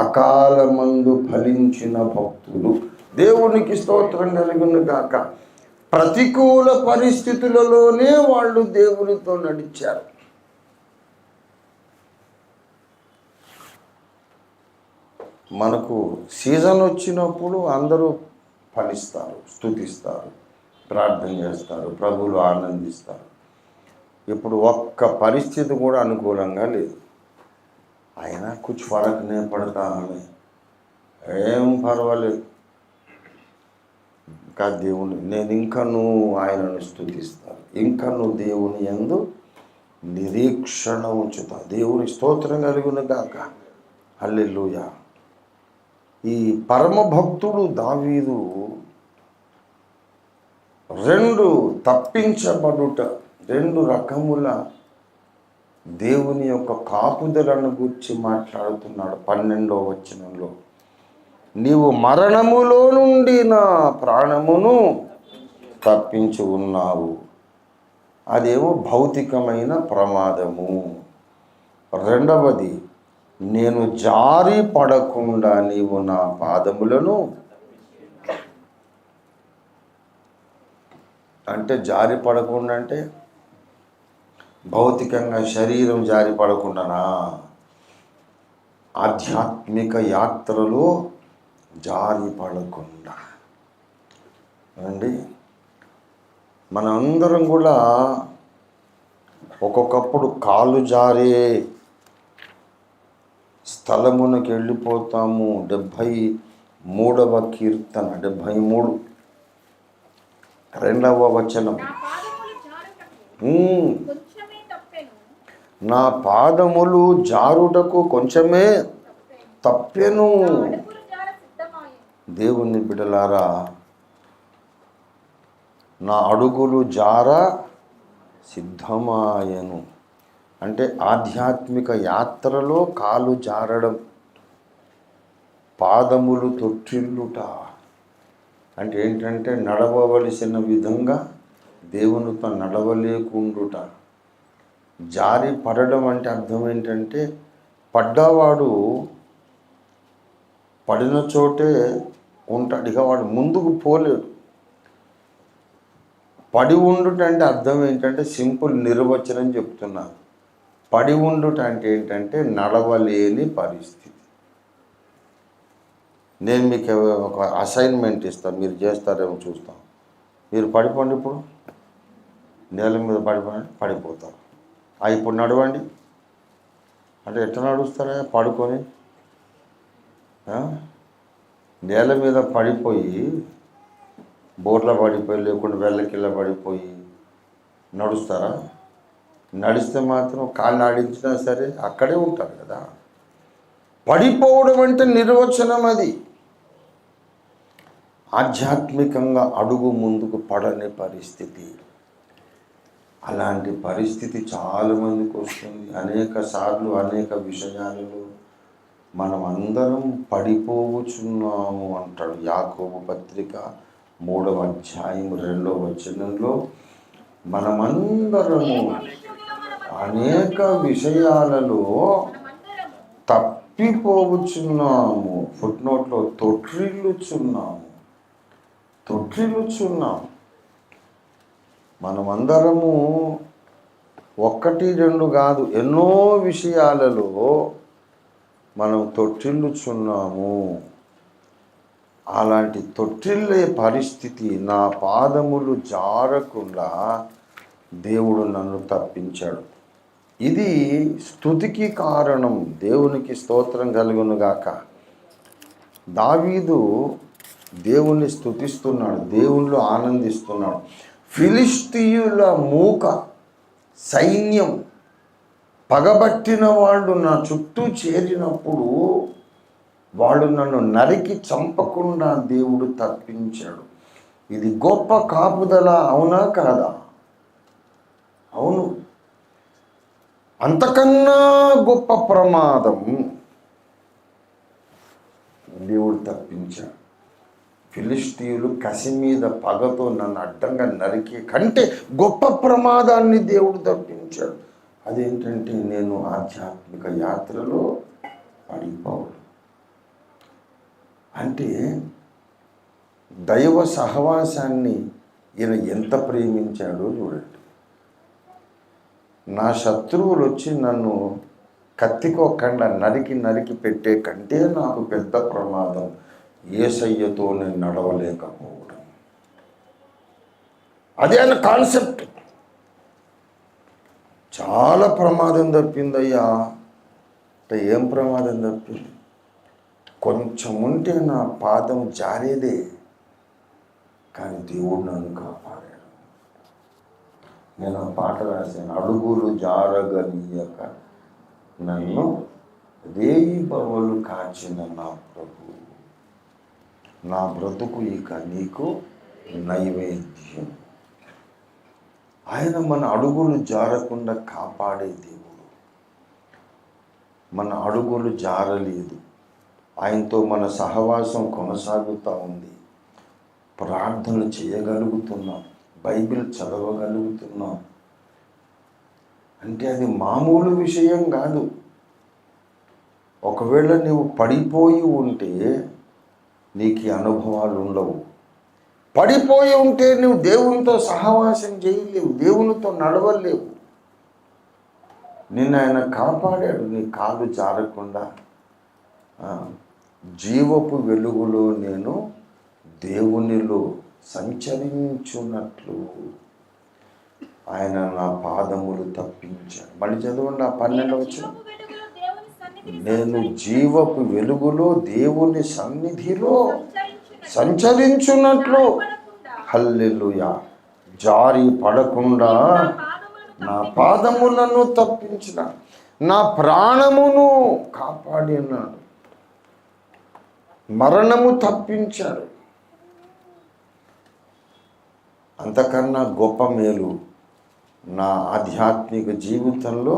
అకాలమందు ఫలించిన భక్తులు. దేవునికి స్తోత్రం కలుగును గాక. ప్రతికూల పరిస్థితులలోనే వాళ్ళు దేవునితో నడిచారు. మనకు సీజన్ వచ్చినప్పుడు అందరూ ఫలిస్తారు, స్తుతిస్తారు, ప్రార్థన చేస్తారు, ప్రభువులు ఆనందిస్తారు. ఇప్పుడు ఒక్క పరిస్థితి కూడా అనుకూలంగా లేదు. అయినా కుछ ఫరక్ నే పడతా హమే, ఏం పర్వాలేదు. ఇంకా దేవుని నేను ఇంకను ఆయనను స్తుతిస్తాను, ఇంకను దేవుని యందు నిరీక్షణ ఉంచుతా. దేవుని స్తోత్రం కలుగును గాక. హల్లెలూయా. ఈ పరమ భక్తుడు దావీదు తప్పించబడుట, 2 రకముల దేవుని యొక్క కాపుదలను గురించి మాట్లాడుతున్నాడు. 12వ వచనంలో, నీవు మరణములో నుండి నా ప్రాణమును తప్పించి ఉన్నావు. అదేమో భౌతికమైన ప్రమాదము. రెండవది, నేను జారి పడకుండా నీవు నా పాదములను, అంటే జారి పడకుండా అంటే భౌతికంగా శరీరం జారి పడకుండానా, ఆధ్యాత్మిక యాత్రలో జారి పడకుండా అండి. మనందరం కూడా ఒక్కొక్కప్పుడు కాలు జారే స్థలమునకు వెళ్ళిపోతాము. 73వ కీర్తన 73 2వ వచనం, నా పాదములు జారుటకు కొంచెమే తప్పెను. దేవుని బిడ్డలారా, నా అడుగులు జార సిద్ధమాయను అంటే ఆధ్యాత్మిక యాత్రలో కాలు జారడం, పాదములు తొట్టిల్లుట అంటే ఏంటంటే నడవవలసిన విధంగా దేవునితో నడవలేకుండుట. జారి పడడం అంటే అర్థం ఏంటంటే పడ్డవాడు పడిన చోటే ఉంటాడు, ఇక వాడు ముందుకు పోలేడు. పడి ఉండుట అంటే అర్థం ఏంటంటే సింపుల్ నిర్వచనం చెప్తున్నాను. పడి ఉండుట అంటే ఏంటంటే నడవలేని పరిస్థితి. నేను మీకు ఒక అసైన్మెంట్ ఇస్తాను, మీరు చేస్తారేమో చూస్తాం. మీరు పడిపోండి, ఇప్పుడు నేల మీద పడిపోతారు. ఇప్పుడు నడవండి అంటే ఎట్లా నడుస్తారా? పడుకొని నేల మీద పడిపోయి, బోర్ల పడిపోయి, లేకుండా వెళ్ళకిళ్ళ పడిపోయి నడుస్తారా? నడిస్తే మాత్రం కాళ్ళు ఆడించినా సరే అక్కడే ఉంటారు కదా. పడిపోవడం అంటే నిర్వచనం అది. ఆధ్యాత్మికంగా అడుగు ముందుకు పడని పరిస్థితి. అలాంటి పరిస్థితి చాలామందికి వస్తుంది. అనేక సార్లు అనేక విషయాలలో మనం అందరం పడిపోవచ్చున్నాము అంటాడు యాకోబు పత్రిక 3వ అధ్యాయం 2వ వచనంలో మనమందరము అనేక విషయాలలో తప్పిపోవచ్చున్నాము. ఫుట్నోట్లో తొట్టిల్లుచున్నాము. మనమందరము 1, 2 కాదు, ఎన్నో విషయాలలో మనం తొట్టిల్లుచున్నాము. అలాంటి తొట్టిల్లే పరిస్థితి, నా పాదములు జారకుండా దేవుడు నన్ను తప్పించాడు. ఇది స్తుతికి కారణం. దేవునికి స్తోత్రం కలుగునుగాక. దావీదు దేవుణ్ణి స్తుతిస్తున్నాడు, దేవునిలో ఆనందిస్తున్నాడు. ఫిలిష్తీయుల మూక సైన్యం, పగబట్టిన వాళ్ళు నా చుట్టూ చేరినప్పుడు వాళ్ళు నన్ను నరికి చంపకుండా దేవుడు తప్పించాడు. ఇది గొప్ప కాపుదల, అవునా కాదా? అవును. అంతకన్నా గొప్ప ప్రమాదం దేవుడు తప్పించాడు. ఫిలిష్తీయులు కసి మీద పగతో నన్ను అడ్డంగా నరికే కంటే గొప్ప ప్రమాదాన్ని దేవుడు తప్పించాడు. అదేంటంటే నేను ఆధ్యాత్మిక యాత్రలో పడిపోవడం. అంటే దైవ సహవాసాన్ని ఈయన ఎంత ప్రేమించాడో చూడండి. నా శత్రువులు వచ్చి నన్ను కత్తికోకుండా నరికి పెట్టే కంటే నాకు పెద్ద ప్రమాదం యేసయ్యతో నేను నడవలేకపోవడం. అదే ఆయన కాన్సెప్ట్. చాలా ప్రమాదం తప్పిందయ్యా అంటే ఏం ప్రమాదం తప్పింది? కొంచెం ఉంటే నా పాదం జారేదే, కానీ దేవుడు నన్ను కాపాడాడు. నేను ఆ పాట రాశాను, అడుగులు జారగనీయక నన్ను రేయి బవలు కాచిన నా ప్రభు, నా బ్రతుకు ఇక నీకు నైవేద్యం. ఆయన మన అడుగులు జారకుండా కాపాడే దేవుడు. మన అడుగులు జారలేదు. ఆయనతో మన సహవాసం కొనసాగుతూ ఉంది. ప్రార్థన చేయగలుగుతున్నాం, బైబిల్ చదవగలుగుతున్నాం. అంటే అది మామూలు విషయం కాదు. ఒకవేళ నీవు పడిపోయి ఉంటే నీకు ఈ అనుభవాలు ఉండవు. పడిపోయి ఉంటే నువ్వు దేవునితో సహవాసం చేయలేవు, దేవునితో నడవలేవు. నిన్ను ఆయన కాపాడాడు, నీ కాలు జారకుండా. జీవపు వెలుగులో నేను దేవునిలో సంచరించున్నట్లు ఆయన నా పాదములు తప్పించాడు. మళ్ళీ చదవండి ఆ 12వ వచనం. నేను జీవపు వెలుగులో దేవుని సన్నిధిలో సంచరించున్నట్లు, హల్లెలూయా, జారి పడకుండా నా పాదములను తప్పించిన, నా ప్రాణమును కాపాడినాడు, మరణము తప్పించాడు. అంతకన్నా గొప్ప మేలు నా ఆధ్యాత్మిక జీవితంలో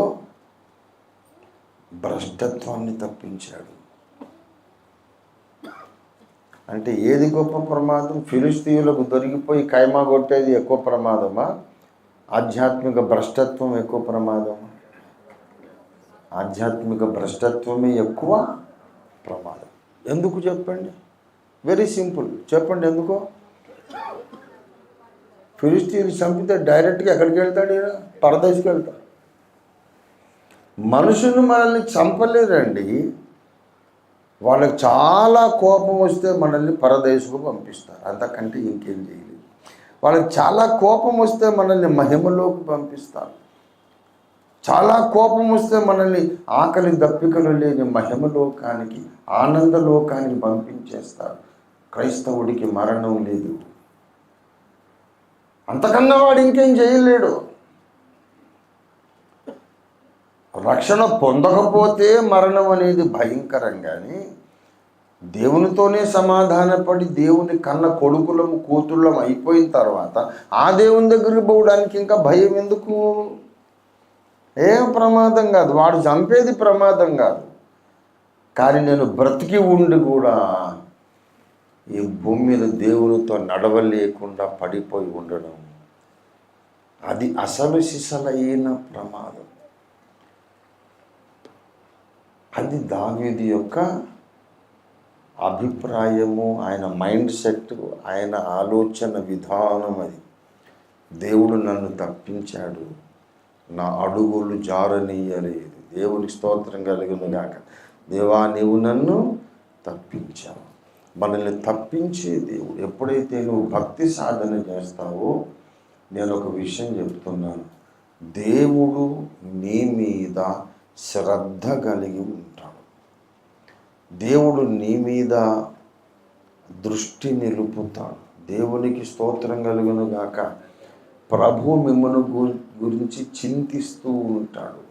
భ్రష్టత్వాన్ని తప్పించాడు. అంటే ఏది గొప్ప ప్రమాదం? ఫిలిష్తీయులకు దొరికిపోయి కైమా కొట్టేది ఎక్కువ ప్రమాదమా? ఆధ్యాత్మిక భ్రష్టత్వం ఎక్కువ ప్రమాదమా? ఆధ్యాత్మిక భ్రష్టత్వమే ఎక్కువ ప్రమాదం. ఎందుకు చెప్పండి? Very simple. చెప్పండి ఎందుకో? ఫిలిష్తీయులు చంపితే డైరెక్ట్గా ఎక్కడికి వెళ్తాడు? ఈయన పరదేశికి వెళ్తాడు. మనుషులు మనల్ని చంపలేరండి. వాళ్ళకి చాలా కోపం వస్తే మనల్ని పరదేశకు పంపిస్తారు, అంతకంటే ఇంకేం చేయలేదు. వాళ్ళకి చాలా కోపం వస్తే మనల్ని మహిమలోకి పంపిస్తారు. చాలా కోపం వస్తే మనల్ని ఆకలి దప్పికలు లేని మహిమలోకానికి, ఆనందలోకానికి పంపించేస్తారు. క్రైస్తవుడికి మరణం లేదు, అంతకన్నా వాడు ఇంకేం చేయలేడు. రక్షణ పొందకపోతే మరణం అనేది భయంకరం. కానీ దేవునితోనే సమాధానపడి దేవుని కన్న కొడుకులం కూతుళ్ళం అయిపోయిన తర్వాత ఆ దేవుని దగ్గరికి పోవడానికి ఇంకా భయం ఎందుకు? ఏం ప్రమాదం కాదు, వాడు చంపేది ప్రమాదం కాదు. కానీ నేను బ్రతికి ఉండి కూడా ఈ భూమి మీద దేవునితో నడవలేకుండా పడిపోయి ఉండడం, అది అసలు సిసలైన ప్రమాదం. అది దావీదు యొక్క అభిప్రాయము, ఆయన మైండ్ సెట్, ఆయన ఆలోచన విధానం. అది దేవుడు నన్ను తప్పించాడు, నా అడుగులు జారనీయలేదు. దేవునికి స్తోత్రం కలుగును గాక. దేవా, నీవు నన్ను తప్పించావు. మనల్ని తప్పించే దేవుడు. ఎప్పుడైతే నువ్వు భక్తి సాధన చేస్తావో, నేను ఒక విషయం చెప్తున్నాను, దేవుడు నీ మీద శ్రద్ధ కలిగి ఉంటాడు. దేవుడు నీ మీద దృష్టి నిలుపుతాడు. దేవునికి స్తోత్రం కలుగును గాక. ప్రభు మిమ్మల్ని గురించి చింతిస్తూ ఉంటాడు,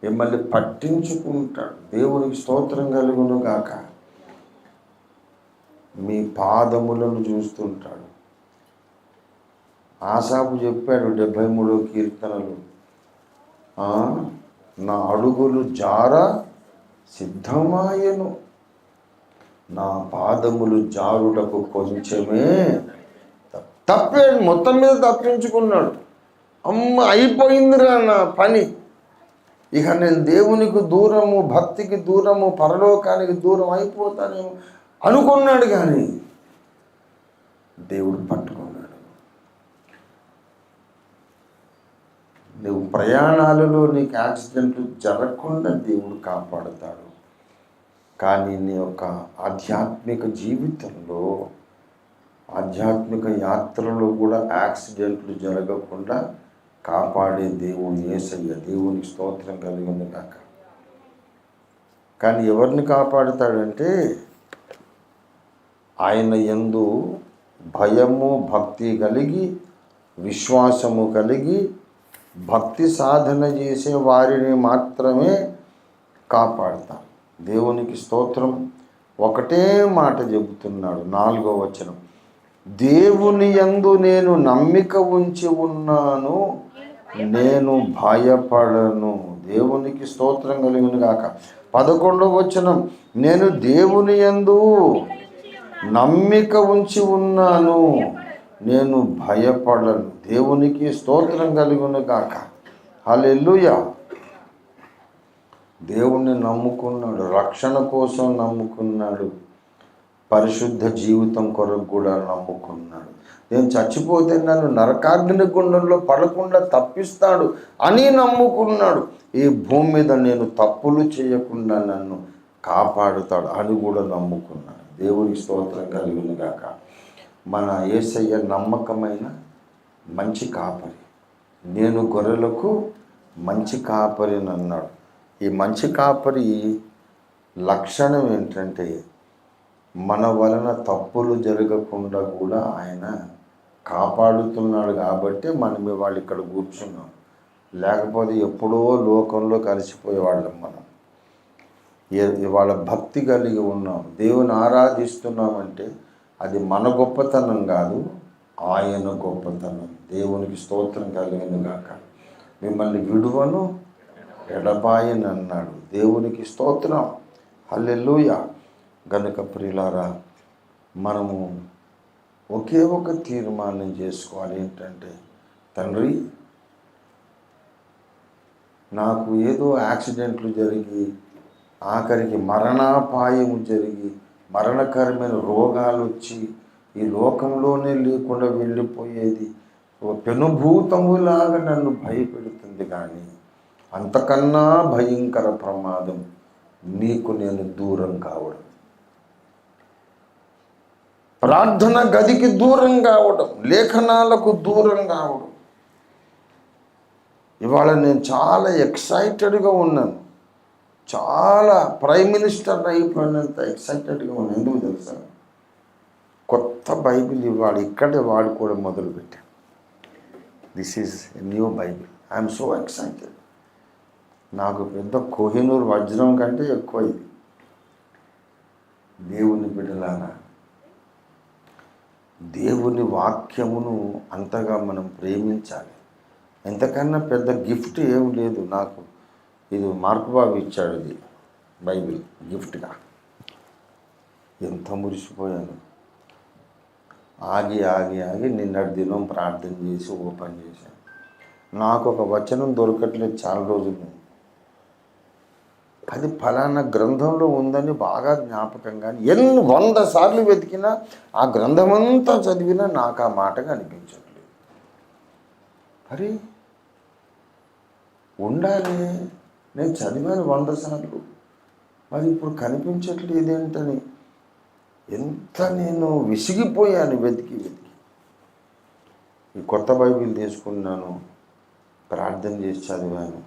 మిమ్మల్ని పట్టించుకుంటాడు. దేవునికి స్తోత్రం కలుగును గాక. మీ పాదములను చూస్తుంటాడు. ఆసాపు చెప్పాడు 73వ కీర్తనలు, నా అడుగులు జార సిద్ధమాయను, నా పాదములు జారుటకు కొంచెమే. తప్పాడు, మొత్తం మీద తప్పించుకున్నాడు. అమ్మ, అయిపోయిందిరా నా పని, ఇక నేను దేవునికి దూరము, భక్తికి దూరము, పరలోకానికి దూరం అయిపోతానేమో అనుకున్నాడు. కానీ దేవుడు పట్టుకున్నాడు. నువ్వు ప్రయాణాలలో నీకు యాక్సిడెంట్లు జరగకుండా దేవుడు కాపాడుతాడు. కానీ నీ యొక్క ఆధ్యాత్మిక జీవితంలో, ఆధ్యాత్మిక యాత్రలో కూడా యాక్సిడెంట్లు జరగకుండా కాపాడే దేవుడు యేసయ్య. దేవునికి స్తోత్రం కలిగింది కాక. కానీ ఎవరిని కాపాడుతాడంటే, ఆయన యందు భయము భక్తి కలిగి, విశ్వాసము కలిగి, భక్తి సాధన చేసే వారిని మాత్రమే కాపాడుతాడు. దేవునికి స్తోత్రం. ఒకటే మాట చెబుతున్నాడు, 4వ వచనం, దేవుని యందు నేను నమ్మిక ఉంచి ఉన్నాను, నేను భయపడను. దేవునికి స్తోత్రం కలుగును గాక. 11వ వచనం, నేను దేవుని యందు నమ్మిక ఉంచి ఉన్నాను, నేను భయపడను. దేవునికి స్తోత్రం కలుగును గాక. హల్లెలూయా. దేవుణ్ణి నమ్ముకున్నాడు, రక్షణ కోసం నమ్ముకున్నాడు, పరిశుద్ధ జీవితం కొరకు కూడా నమ్ముకున్నాడు. నేను చచ్చిపోతే నన్ను నరకాగ్ని గుండంలో పడకుండా తప్పిస్తాడు అని నమ్ముకున్నాడు. ఈ భూమి మీద నేను తప్పులు చేయకుండా నన్ను కాపాడుతాడు అని కూడా నమ్ముకున్నాడు. దేవునికి స్తోత్రం కలుగును గాక. మన యేసయ్య నమ్మకమైన మంచి కాపరి. నేను గొర్రెలకు మంచి కాపరిని అన్నాడు. ఈ మంచి కాపరి లక్షణం ఏంటంటే, మన వలన తప్పులు జరగకుండా కూడా ఆయన కాపాడుతున్నాడు. కాబట్టి మనం ఇవాళ ఇక్కడ కూర్చున్నాం. లేకపోతే ఎప్పుడో లోకంలో కలిసిపోయేవాళ్ళం మనం. ఇవాళ భక్తి కలిగి ఉన్నాం, దేవుని ఆరాధిస్తున్నామంటే అది మన గొప్పతనం కాదు, ఆయన గొప్పతనం. దేవునికి స్తోత్రం కలిగిన గాక. మిమ్మల్ని విడువను ఎడబాయని అన్నాడు. దేవునికి స్తోత్రం. హల్లెలూయా. గనుక ప్రియులారా, మనము ఒకే ఒక తీర్మానం చేసుకోవాలి. ఏంటంటే, తండ్రి, నాకు ఏదో యాక్సిడెంట్లు జరిగి, ఆఖరికి మరణాపాయము జరిగి, మరణకరమైన రోగాలు వచ్చి ఈ లోకంలోనే లేకుండా వెళ్ళిపోయేది పెనుభూతములాగా నన్ను భయపెడుతుంది. కానీ అంతకన్నా భయంకర ప్రమాదం నీకు నేను దూరం కావడం, ప్రార్థన గదికి దూరం కావడం, లేఖనాలకు దూరం కావడం. ఇవాళ నేను చాలా ఎక్సైటెడ్గా ఉన్నాను. చాలా ప్రైమ్ మినిస్టర్ అయిపోయినంత ఎక్సైటెడ్గా ఉన్నాను. ఎందుకు తెలుసా? కొత్త బైబిల్ ఇవాళ ఇక్కడే వాడుకోవడం మొదలుపెట్టాను. This is new Bible. I'm so excited. నాకు పెద్ద కోహినూర్ వజ్రం కంటే ఎక్కువ ఇది. దేవుని బిడ్డలారా, దేవుని వాక్యమును అంతగా మనం ప్రేమించాలి. ఎంతకన్నా పెద్ద గిఫ్ట్ ఏం లేదు నాకు. ఇది మార్కు బాబు ఇచ్చాడు, ఇది బైబిల్ గిఫ్ట్గా. ఎంత మురిసిపోయాను. ఆగి ఆగి ఆగి నిన్నటి దినం ప్రార్థన చేసి ఓపెన్ చేశాను. నాకు ఒక వచనం దొరకట్లేదు చాలా రోజులు. అది ఫలానా గ్రంథంలో ఉందని బాగా జ్ఞాపకం, కానీ 100 సార్లు వెతికినా ఆ గ్రంథమంతా చదివినా నాకు ఆ మాట కనిపించట్లేదు. మరి ఉండాలి, నేను చదివాను 100 సార్లు, మరి ఇప్పుడు కనిపించట్లేదు ఏంటని ఎంత నేను విసిగిపోయాను వెతికి వెతికి. ఈ కొత్త బైబిల్ తీసుకున్నాను, ప్రార్థన చేసి చదివాను,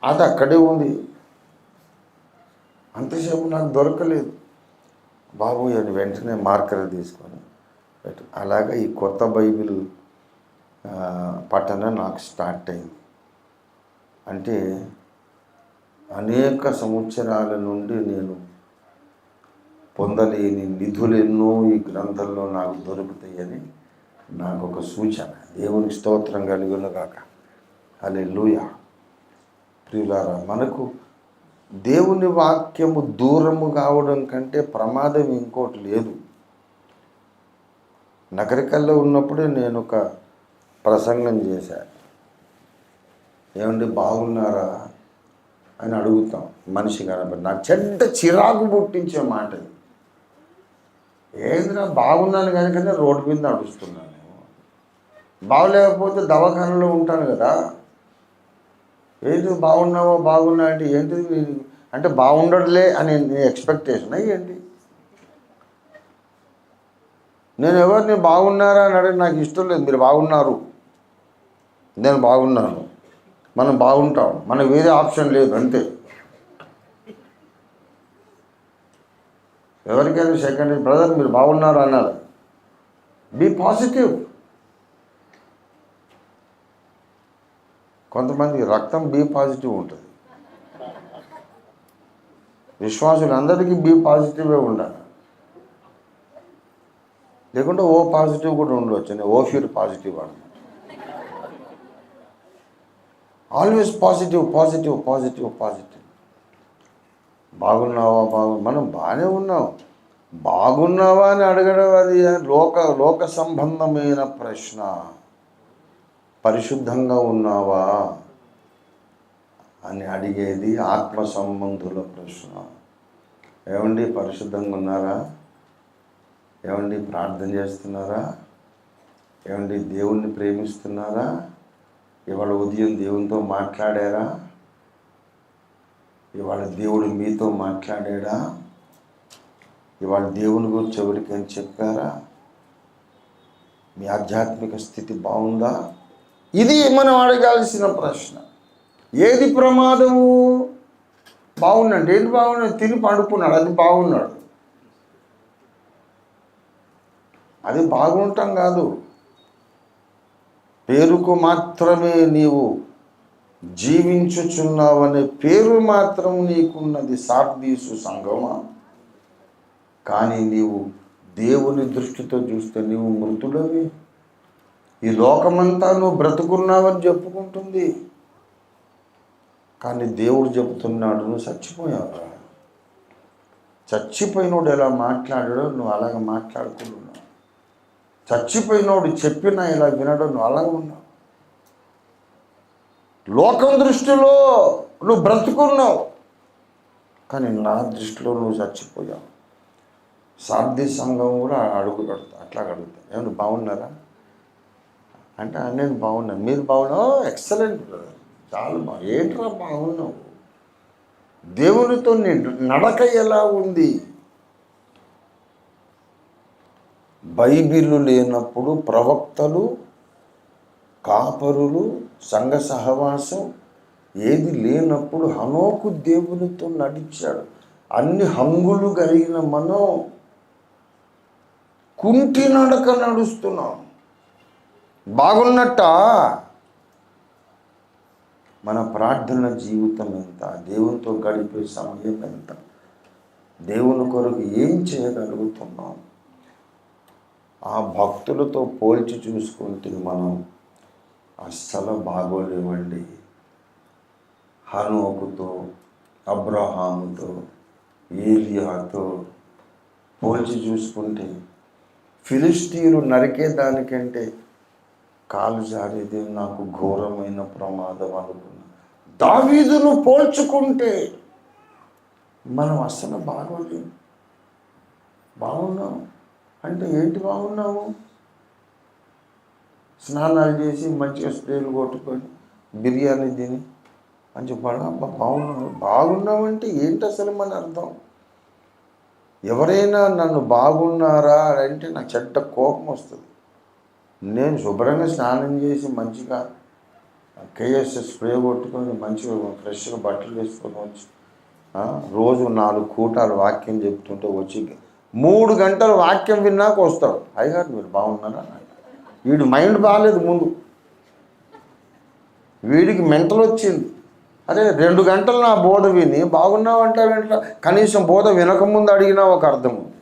అది అక్కడే ఉంది. అంతసేపు నాకు దొరకలేదు. బాబు అని వెంటనే మార్కర్ తీసుకొని అలాగా ఈ కొత్త బైబిల్ పఠనం నాకు స్టార్ట్ అయింది. అంటే అనేక సంవత్సరాల నుండి నేను పొందలేని నిధులెన్నో ఈ గ్రంథంలో నాకు దొరుకుతాయని నాకు ఒక సూచన. దేవునికి స్తోత్రం కలుగునుగాక. హల్లెలూయా. ప్రియులారా, మనకు దేవుని వాక్యము దూరము కావడం కంటే ప్రమాదం ఇంకోటి లేదు. నగరికల్లో ఉన్నప్పుడే నేను ఒక ప్రసంగం చేశాను. ఏమండి బాగున్నారా అని అడుగుతాం మనిషి కనబడి. నాకు చెడ్డ చిరాకు పుట్టించే మాట. ఏంద్రా బాగున్నాను కనుకనే రోడ్డు మీద నడుస్తున్నాను. బాగలేకపోతే దవాఖానలో ఉంటాను కదా. ఏంటి బాగున్నావో బాగున్నా అంటే ఏంటిది అంటే బాగుండట్లే అని ఎక్స్పెక్టేషన్ ఏంటి? నేను ఎవరిని బాగున్నారా అని అడిగి నాకు ఇష్టం లేదు. మీరు బాగున్నారు, నేను బాగున్నాను, మనం బాగుంటాం, మనకు వేరే ఆప్షన్ లేదు అంతే. ఎవరికైనా సెకండ్ బ్రదర్ మీరు బాగున్నారు అన్నారు, బీ పాజిటివ్. కొంతమంది రక్తం బీ పాజిటివ్ ఉంటుంది. విశ్వాసులందరికీ బీ పాజిటివే ఉండాలి, లేకుంటే ఓ పాజిటివ్ కూడా ఉండవచ్చు. నేను ఓఫ్యూర్ పాజిటివ్ అన్న. Always positive positive positive positive. బాగున్నావా మనం బాగానే ఉన్నాం. బాగున్నావా అని అడగడం అది లోక సంబంధమైన ప్రశ్న. పరిశుద్ధంగా ఉన్నావా అని అడిగేది ఆత్మ సంబంధుల ప్రశ్న. ఏమండి పరిశుద్ధంగా ఉన్నారా? ఏమండి ప్రార్థన చేస్తున్నారా? ఏమండి దేవుణ్ణి ప్రేమిస్తున్నారా? ఇవాళ ఉదయం దేవునితో మాట్లాడారా? ఇవాళ దేవుడు మీతో మాట్లాడాడా? ఇవాళ దేవుని గురించి ఎవరికైనా చెప్పారా? మీ ఆధ్యాత్మిక స్థితి బాగుందా? ఇది మనం అడగాల్సిన ప్రశ్న. ఏది ప్రమాదము? బాగున్నాడు. ఏంటి బాగున్నాడు? తిని పండుకున్నాడు, అది బాగున్నాడు. అది బాగుంటాం కాదు. పేరుకు మాత్రమే నీవు జీవించుచున్నావనే పేరు మాత్రం నీకున్నది సార్దీసు సంగమా. కానీ నీవు దేవుని దృష్టితో చూస్తే నీవు మృతుడవి. ఈ లోకమంతా నువ్వు బ్రతుకున్నావని చెప్పుకుంటుంది, కానీ దేవుడు చెబుతున్నాడు నువ్వు చచ్చిపోయావురా. చచ్చిపోయినోడు ఎలా మాట్లాడాడో నువ్వు అలాగ మాట్లాడుకుంటున్నావు. చచ్చిపోయినోడు చెప్పినా ఇలా వినడో నువ్వు అలాగ ఉన్నావు. లోకం దృష్టిలో నువ్వు బ్రతుకున్నావు, కానీ నా దృష్టిలో నువ్వు చచ్చిపోయావు. సార్దీ సంఘం కూడా అట్లా అడుగుతా, ఏమన్నా బాగున్నారా అంటే నేను బాగున్నాను. మీరు బాగున్నావు, ఎక్సలెంట్ బ్రదర్, చాలా ఏంట్రా బాగున్నావు. దేవునితో నడక ఎలా ఉంది? బైబిలు లేనప్పుడు ప్రవక్తలు, కాపరులు, సంఘ సహవాసం ఏది లేనప్పుడు హనోకు దేవునితో నడిచాడు. అన్ని హంగులు కలిగిన మనం కుంటి నడక నడుస్తున్నాం. బాగున్నట్ట? మన ప్రార్థన జీవితం ఎంత? దేవునితో గడిపే సమయం ఎంత? దేవుని కొరకు ఏం చేయగలుగుతున్నాం? ఆ భక్తులతో పోల్చి చూసుకుంటే మనం అస్సలు బాగోలేవండి. హనోకుతో, అబ్రహాముతో, ఏలియాతో పోల్చి చూసుకుంటే ఫిలిష్తీయులు నరికేదానికంటే కాలు జారేది నాకు ఘోరమైన ప్రమాదం అనుకున్నా. దావీదును పోల్చుకుంటే మనం అసలు బాగోలేము. బాగున్నాము అంటే ఏంటి బాగున్నాము? స్నానాలు చేసి మంచిగా స్ప్రేలు కొట్టుకొని బిర్యానీ తిని మంచి బాగున్నామంటే ఏంటి అసలు మన అర్థం? ఎవరైనా నన్ను బాగున్నారా అంటే నాకు చెడ్డ కోపం వస్తుంది. నేను శుభ్రంగా స్నానం చేసి మంచిగా కేఎస్ స్ప్రే కొట్టుకొని మంచిగా ఫ్రెష్గా బట్టలు వేసుకొని వచ్చి రోజు 4 కూటాలు వాక్యం చెప్తుంటే వచ్చి 3 గంటలు వాక్యం విన్నాక వస్తాడు. అయ్యగారు మీరు బాగున్నారా? వీడి మైండ్ బాగాలేదు, ముందు వీడికి మెంటల్ వచ్చింది. అరే 2 గంటలు నా బోధ విని బాగున్నావు అంటావేంట? కనీసం బోధ వినకముందు అడిగినా ఒక అర్థం ఉంది.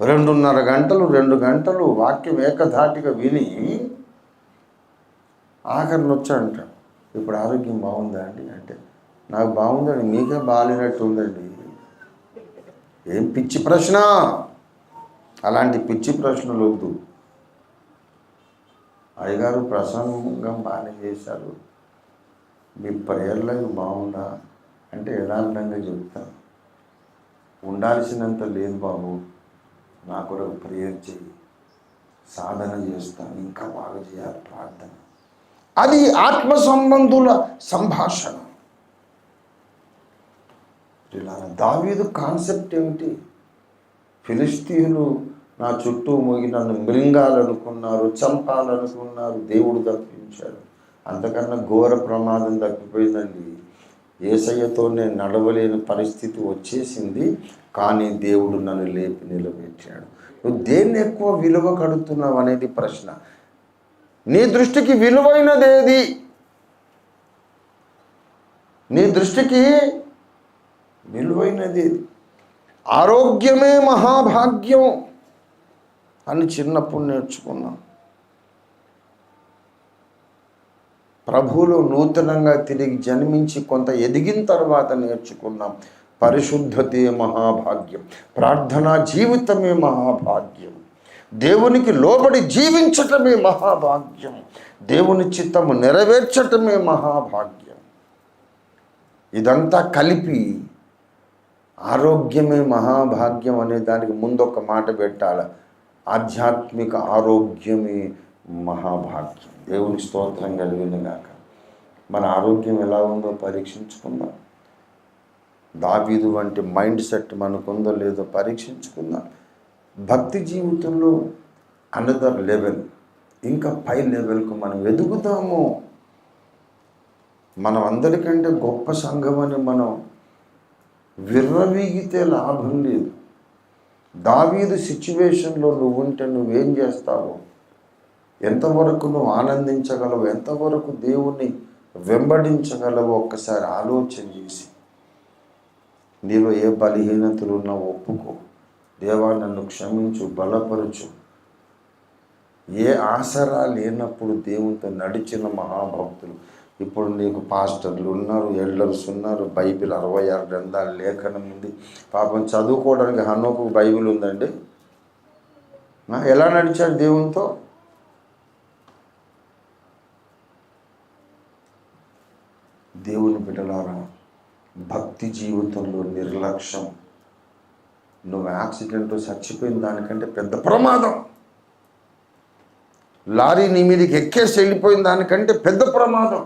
2 గంటలు వాక్యం ఏకధాటిగా విని ఆఖరిని వచ్చాడంట, ఇప్పుడు ఆరోగ్యం బాగుందా అండి అంటే, నాకు బాగుందండి, మీకే బాగాలేనట్టు ఉందండి. ఏం పిచ్చి ప్రశ్న! అలాంటి పిచ్చి ప్రశ్నలు వద్దు. అయ్యగారు ప్రసంగం బాగానే చేశారు, మీ ప్రేయర్ లైఫ్ బాగుందా అంటే యథార్థంగా చెప్తాను, ఉండాల్సినంత లేదు బాబు, నాకు కూడా ప్రేయర్ చేయి, సాధన చేస్తాను, ఇంకా బాగా చేయాలి ప్రార్థన. అది ఆత్మ సంబంధుల సంభాషణ. ఇలా దావీదు కాన్సెప్ట్ ఏమిటి? ఫిలిష్తీయులు నా చుట్టూ మోగి నన్ను మృంగాలనుకున్నారు, చంపాలనుకున్నారు, దేవుడు తప్పించాడు. అంతకన్నా ఘోర ప్రమాదం తప్పిపోయిందండి. యేసయ్యతో నేను నడవలేని పరిస్థితి వచ్చేసింది, కానీ దేవుడు నన్ను లేపి నిలబెట్టాడు. నువ్వు దేన్ని ఎక్కువ విలువ కడుతున్నావు అనేది ప్రశ్న. నీ దృష్టికి విలువైనదేది? నీ దృష్టికి విలువైనది ఆరోగ్యమే మహాభాగ్యం అని చిన్నప్పుడు నేర్చుకున్నాం. ప్రభువులో నూతనంగా తిరిగి జన్మించి కొంత ఎదిగిన తర్వాత నేర్చుకున్నాం, పరిశుద్ధతే మహాభాగ్యం, ప్రార్థనా జీవితమే మహాభాగ్యం, దేవునికి లోబడి జీవించటమే మహాభాగ్యం, దేవుని చిత్తము నెరవేర్చటమే మహాభాగ్యం. ఇదంతా కలిపి ఆరోగ్యమే మహాభాగ్యం అనే దానికి ముందు ఒక మాట పెట్టాలి, ఆధ్యాత్మిక ఆరోగ్యమే మహాభాగ్యం. దేవుని స్తోత్రం కలిగినగాక. మన ఆరోగ్యం ఎలా ఉందో పరీక్షించుకుందాం. దావీదు వంటి మైండ్ సెట్ మనకుందో లేదో పరీక్షించుకుందాం. భక్తి జీవితంలో అనదర్ లెవెల్, ఇంకా పై లెవెల్కు మనం ఎదుగుతాము. మనం అందరికంటే గొప్ప సంఘం అని మనం విర్రవీగితే లాభం లేదు. దావీదు సిచ్యువేషన్లో నువ్వు ఉంటే నువ్వేం చేస్తావు? ఎంతవరకు నువ్వు ఆనందించగలవు, ఎంతవరకు దేవుణ్ణి వెంబడించగలవు ఒక్కసారి ఆలోచన చేసి, నీలో ఏ బలహీనతలు ఉన్నా ఒప్పుకో, దేవా నన్ను క్షమించు, బలపరచు. ఏ ఆసరా లేనప్పుడు దేవునితో నడిచిన మహాభక్తులు, ఇప్పుడు నీకు పాస్టర్లు ఉన్నారు, ఎల్డర్స్ ఉన్నారు, బైబిల్ 66 గ్రంథాలు లేఖనం ఉంది. పాపం చదువుకోవడానికి హనోకు బైబిల్ ఉందండి. ఎలా నడిచాడు దేవునితో? దేవుని బిడ్డలారా, భక్తి జీవితంలో నిర్లక్ష్యం, నువ్వు యాక్సిడెంట్లో చచ్చిపోయిన దానికంటే పెద్ద ప్రమాదం. లారీ నీ మీదకి ఎక్కేసి వెళ్ళిపోయిన దానికంటే పెద్ద ప్రమాదం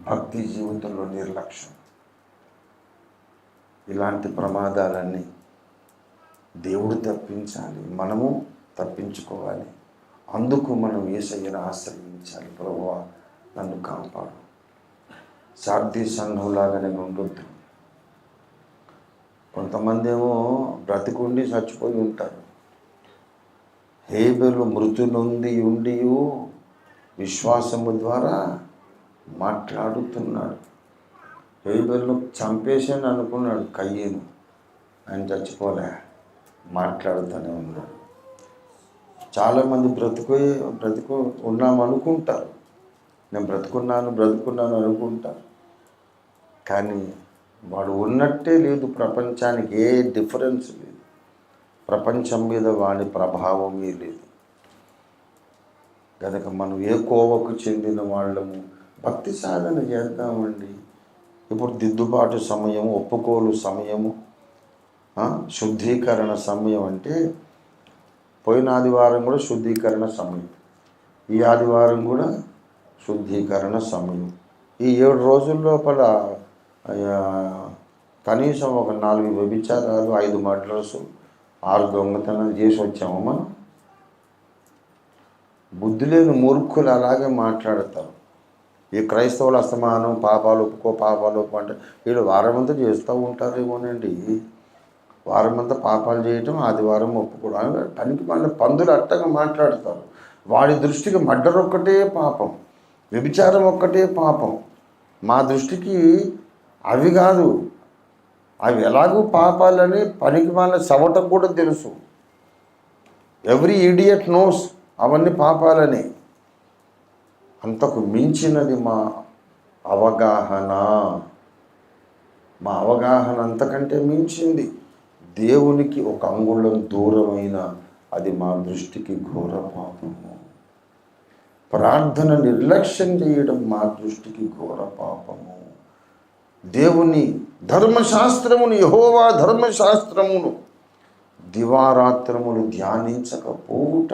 భక్తి జీవితంలో నిర్లక్ష్యం. ఇలాంటి ప్రమాదాలన్నీ దేవుడు తప్పించాలి, మనము తప్పించుకోవాలి. అందుకు మనం యేసయ్యను ఆశ్రయించాలి. ప్రభువా నన్ను కాపాడు. సార్థి సంఘంలాగానే ఉండొద్దు. కొంతమంది ఏమో బ్రతికుండి చచ్చిపోయి ఉంటారు. హేబెలు మృతి నొంది ఉండి విశ్వాసము ద్వారా మాట్లాడుతున్నాడు. హేబెలు చంపేసాను అనుకున్నాడు కయ్యను, ఆయన చచ్చిపోలే, మాట్లాడుతూనే ఉన్నాడు. చాలామంది బ్రతుకు ఉన్నామనుకుంటారు, నేను బ్రతుకున్నాను అనుకుంటారు, కానీ వాడు ఉన్నట్టే లేదు. ప్రపంచానికి ఏ డిఫరెన్స్ లేదు. ప్రపంచం మీద వాడి ప్రభావమే లేదు. కనుక మనం ఏ కోవకు చెందిన వాళ్ళము భక్తి సాధన చేద్దామండి. ఇప్పుడు దిద్దుబాటు సమయము, ఒప్పుకోలు సమయము, శుద్ధీకరణ సమయం. అంటే పోయిన ఆదివారం కూడా శుద్ధీకరణ సమయం, ఈ ఆదివారం కూడా శుద్ధీకరణ సమయం. ఈ 7 రోజుల లోపల కనీసం ఒక 4 వ్యభిచారాలు, 5 మర్డర్స్, 6 దొంగతనాలు చేసి వచ్చాము మనం. బుద్ధి లేని మూర్ఖులు అలాగే మాట్లాడతారు. ఈ క్రైస్తవులు అస్తమానం పాపాలు ఒప్పుకో అంటే వీళ్ళు వారమంతా చేస్తూ ఉంటారేమోనండి. వారమంతా పాపాలు చేయటం, ఆదివారం ఒప్పుకోవడం. పనికి మన పందులు అట్టగా మాట్లాడతారు. వాడి దృష్టికి మర్డర్ ఒక్కటే పాపం, వ్యభిచారం ఒక్కటే పాపం. మా దృష్టికి అవి కాదు, అవి ఎలాగూ పాపాలని పనికి మన సవటం కూడా తెలుసు. ఎవ్రీ ఇడియట్ నోస్ అవన్నీ పాపాలని. అంతకు మించినది మా అవగాహన. అంతకంటే మించింది. దేవునికి ఒక అంగుళం దూరమైన అది మా దృష్టికి ఘోర పాపము. ప్రార్థన నిర్లక్ష్యం చేయడం మా దృష్టికి ఘోర పాపము. దేవుని ధర్మశాస్త్రమును, యెహోవా ధర్మశాస్త్రమును దివారాత్రములు ధ్యానించకపోవుట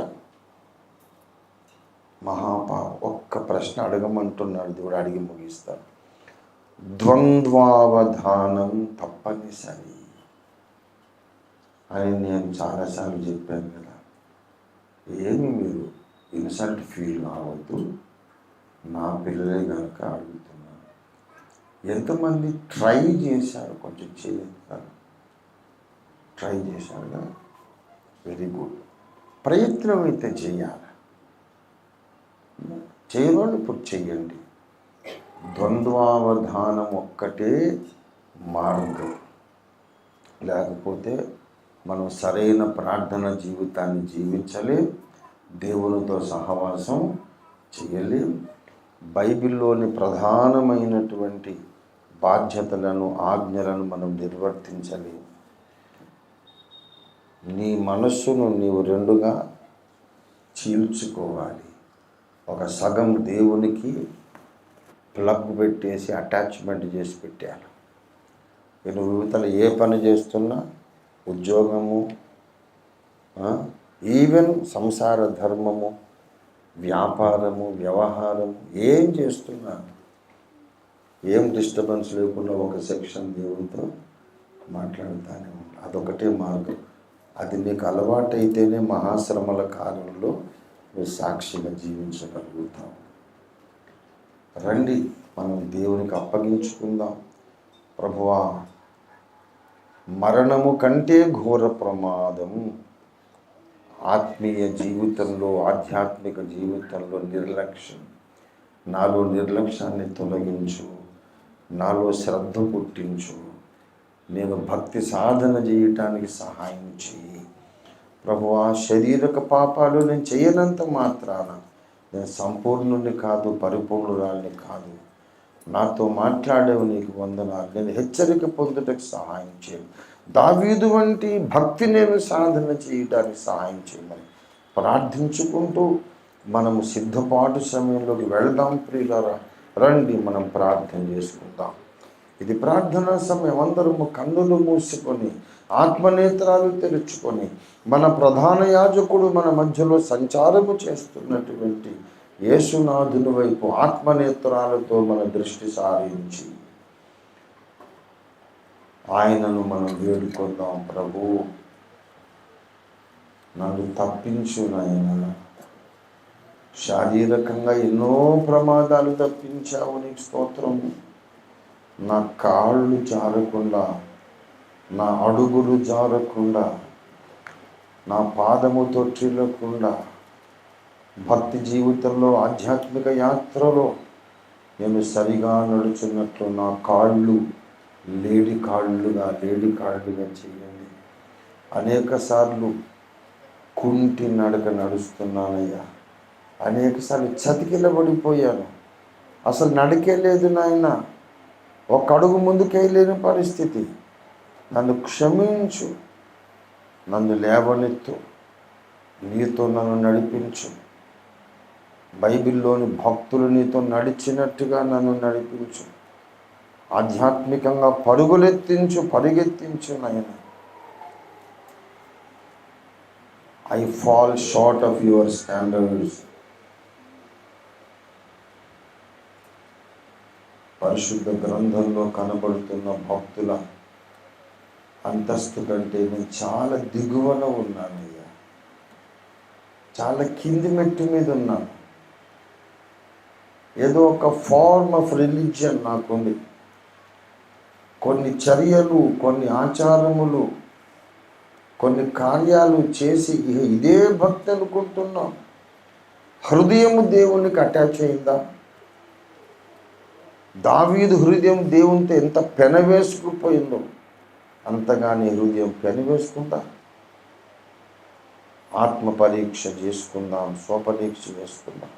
మహాపాపం. ఒక్క ప్రశ్న అడగమంటున్నాడు దేవుడు, అడిగి ముగిస్తాడు. ద్వంద్వావధానం తప్పనిసరి అని నేను చాలాసార్లు చెప్పాను కదా. ఏమి మీరు ఇన్సల్ట్ ఫీల్ కావద్దు, నా పిల్లలే కనుక అడుగుతున్నాను. ఎంతమంది ట్రై చేశారు? కొంచెం చేస్తారు, ట్రై చేశారు కదా, వెరీ గుడ్. ప్రయత్నం అయితే చేయాలి. చేయవాళ్ళు ఇప్పుడు చెయ్యండి. ద్వంద్వావధానం ఒక్కటే మార్గం. లేకపోతే మనం సరైన ప్రార్థన జీవితాన్ని జీవించలేం, దేవునితో సహవాసం చేయలేం, బైబిల్లోని ప్రధానమైనటువంటి బాధ్యతలను, ఆజ్ఞలను మనం నిర్వర్తించలేం. నీ మనస్సును నీవు 2గా చీల్చుకోవాలి. ఒక సగం దేవునికి ప్లగ్ పెట్టేసి అటాచ్మెంట్ చేసి పెట్టాలి. నువ్వు యువతలు ఏ పని చేస్తున్నా, ఉద్యోగము, ఈవెన్ సంసార ధర్మము, వ్యాపారము, వ్యవహారము, ఏం చేస్తున్నా ఏం డిస్టర్బెన్స్ లేకుండా ఒక సెక్షన్ దేవునితో మాట్లాడుతానే ఉంటా. అదొకటే మార్గం. అది నీకు అలవాటైతేనే మహాశ్రమల కాలంలో నువ్వు సాక్షిగా జీవించగలుగుతావు. రండి, మనం దేవునికి అప్పగించుకుందాం. ప్రభువా, మరణము కంటే ఘోర ప్రమాదం ఆత్మీయ జీవితంలో, ఆధ్యాత్మిక జీవితంలో నిర్లక్ష్యం. నాలో నిర్లక్ష్యాన్ని తొలగించు, నాలో శ్రద్ధ పుట్టించు, నేను భక్తి సాధన చేయటానికి సహాయం చేయి. ప్రభువా, శారీరక పాపాలు నేను చేయనంత మాత్రాన నేను సంపూర్ణుని కాదు, పరిపూర్ణురాలిని కాదు. నాతో మాట్లాడేవి నీకు వందనాలు. నేను హెచ్చరిక పొందుటకు సహాయం చేయి. దావీదు వంటి భక్తి నేను సాధన చేయడానికి సహాయం చేయమని ప్రార్థించుకుంటూ మనము సిద్ధపాటు సమయంలోకి వెళదాం. ప్రియులారా, రండి, మనం ప్రార్థన చేసుకుందాం. ఇది ప్రార్థనా సమయం. అందరము కన్నులు మూసుకొని, ఆత్మనేత్రాలు తెరుచుకొని, మన ప్రధాన యాజకుడు మన మధ్యలో సంచారము చేస్తున్నటువంటి యేసునాథుని వైపు ఆత్మనేత్రాలతో మన దృష్టి సారించి ఆయనను మనం వేడుకుందాం. ప్రభు, నన్ను తప్పించు నాయన. శారీరకంగా ఎన్నో ప్రమాదాలు తప్పించావు, నీకు స్తోత్రము. నా కాళ్ళు జారకుండా, నా అడుగులు జారకుండా, నా పాదము తొట్టిల్లకుండా, భక్తి జీవితంలో, ఆధ్యాత్మిక యాత్రలో నేను సరిగా నడుచున్నట్లు నా కాళ్ళు లేడి కాళ్ళుగా చేయండి. అనేక సార్లు కుంటి నడక నడుస్తున్నానయ్యా. అనేక సార్లు చతికిలబడిపోయాను. అసలు నడికే లేదు నాయన. ఒక అడుగు ముందుకేయలేని పరిస్థితి. నన్ను క్షమించు. నన్ను లేవనెత్తు, నీతో నన్ను నడిపించు. బైబిల్లోని భక్తులు నీతో నడిచినట్టుగా నన్ను నడిపించు. ఆధ్యాత్మికంగా పరిగెత్తించు నాయన. I fall short of your standards. పరిశుద్ధ గ్రంథంలో కనబడుతున్న భక్తుల అంతస్తు కంటే నేను చాలా దిగువన ఉన్నానయ్యా. చాలా కింది మెట్టు మీద ఉన్నాను. ఏదో ఒక ఫార్మ్ ఆఫ్ రిలీజియన్ నాకుంది. కొన్ని చర్యలు, కొన్ని ఆచారములు, కొన్ని కార్యాలు చేసి ఇదే భక్తి అనుకుంటున్నాం. హృదయము దేవునికి అటాచ్ అయిందా? దావీదు హృదయం దేవునితో ఎంత పెనవేసుకుపోయిందో అంతగా నీ హృదయం పెనవేసుకుందా? ఆత్మ పరీక్ష చేసుకుందాం, స్వపరీక్ష చేసుకుందాం.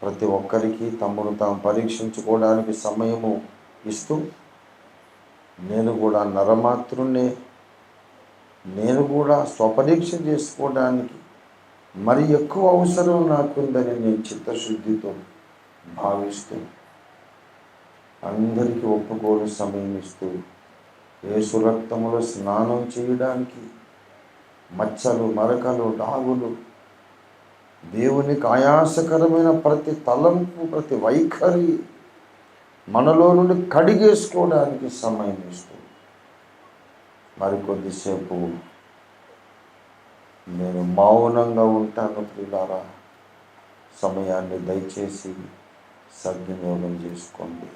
ప్రతి ఒక్కరికి తమను తాము పరీక్షించుకోవడానికి సమయము ఇస్తూ, నేను కూడా నరమాత్రున్నే, నేను కూడా స్వపరీక్ష చేసుకోవడానికి మరి ఎక్కువ అవసరం నాకుందని నేను చిత్తశుద్ధితో భావిస్తూ అందరికీ ఒప్పుకోలు సమయం ఇస్తూ యేసు రక్తములో స్నానం చేయడానికి మచ్చలు, మరకలు, డాగులు, దేవునికి ఆయాసకరమైన ప్రతి తలంపు, ప్రతి వైఖరి మనలో నుండి కడిగేసుకోవడానికి సమయం ఇస్తూ మరికొద్దిసేపు నేను మౌనంగా ఉంటాను. ప్రియులారా, సమయాన్ని దయచేసి సద్వినియోగం చేసుకోండి.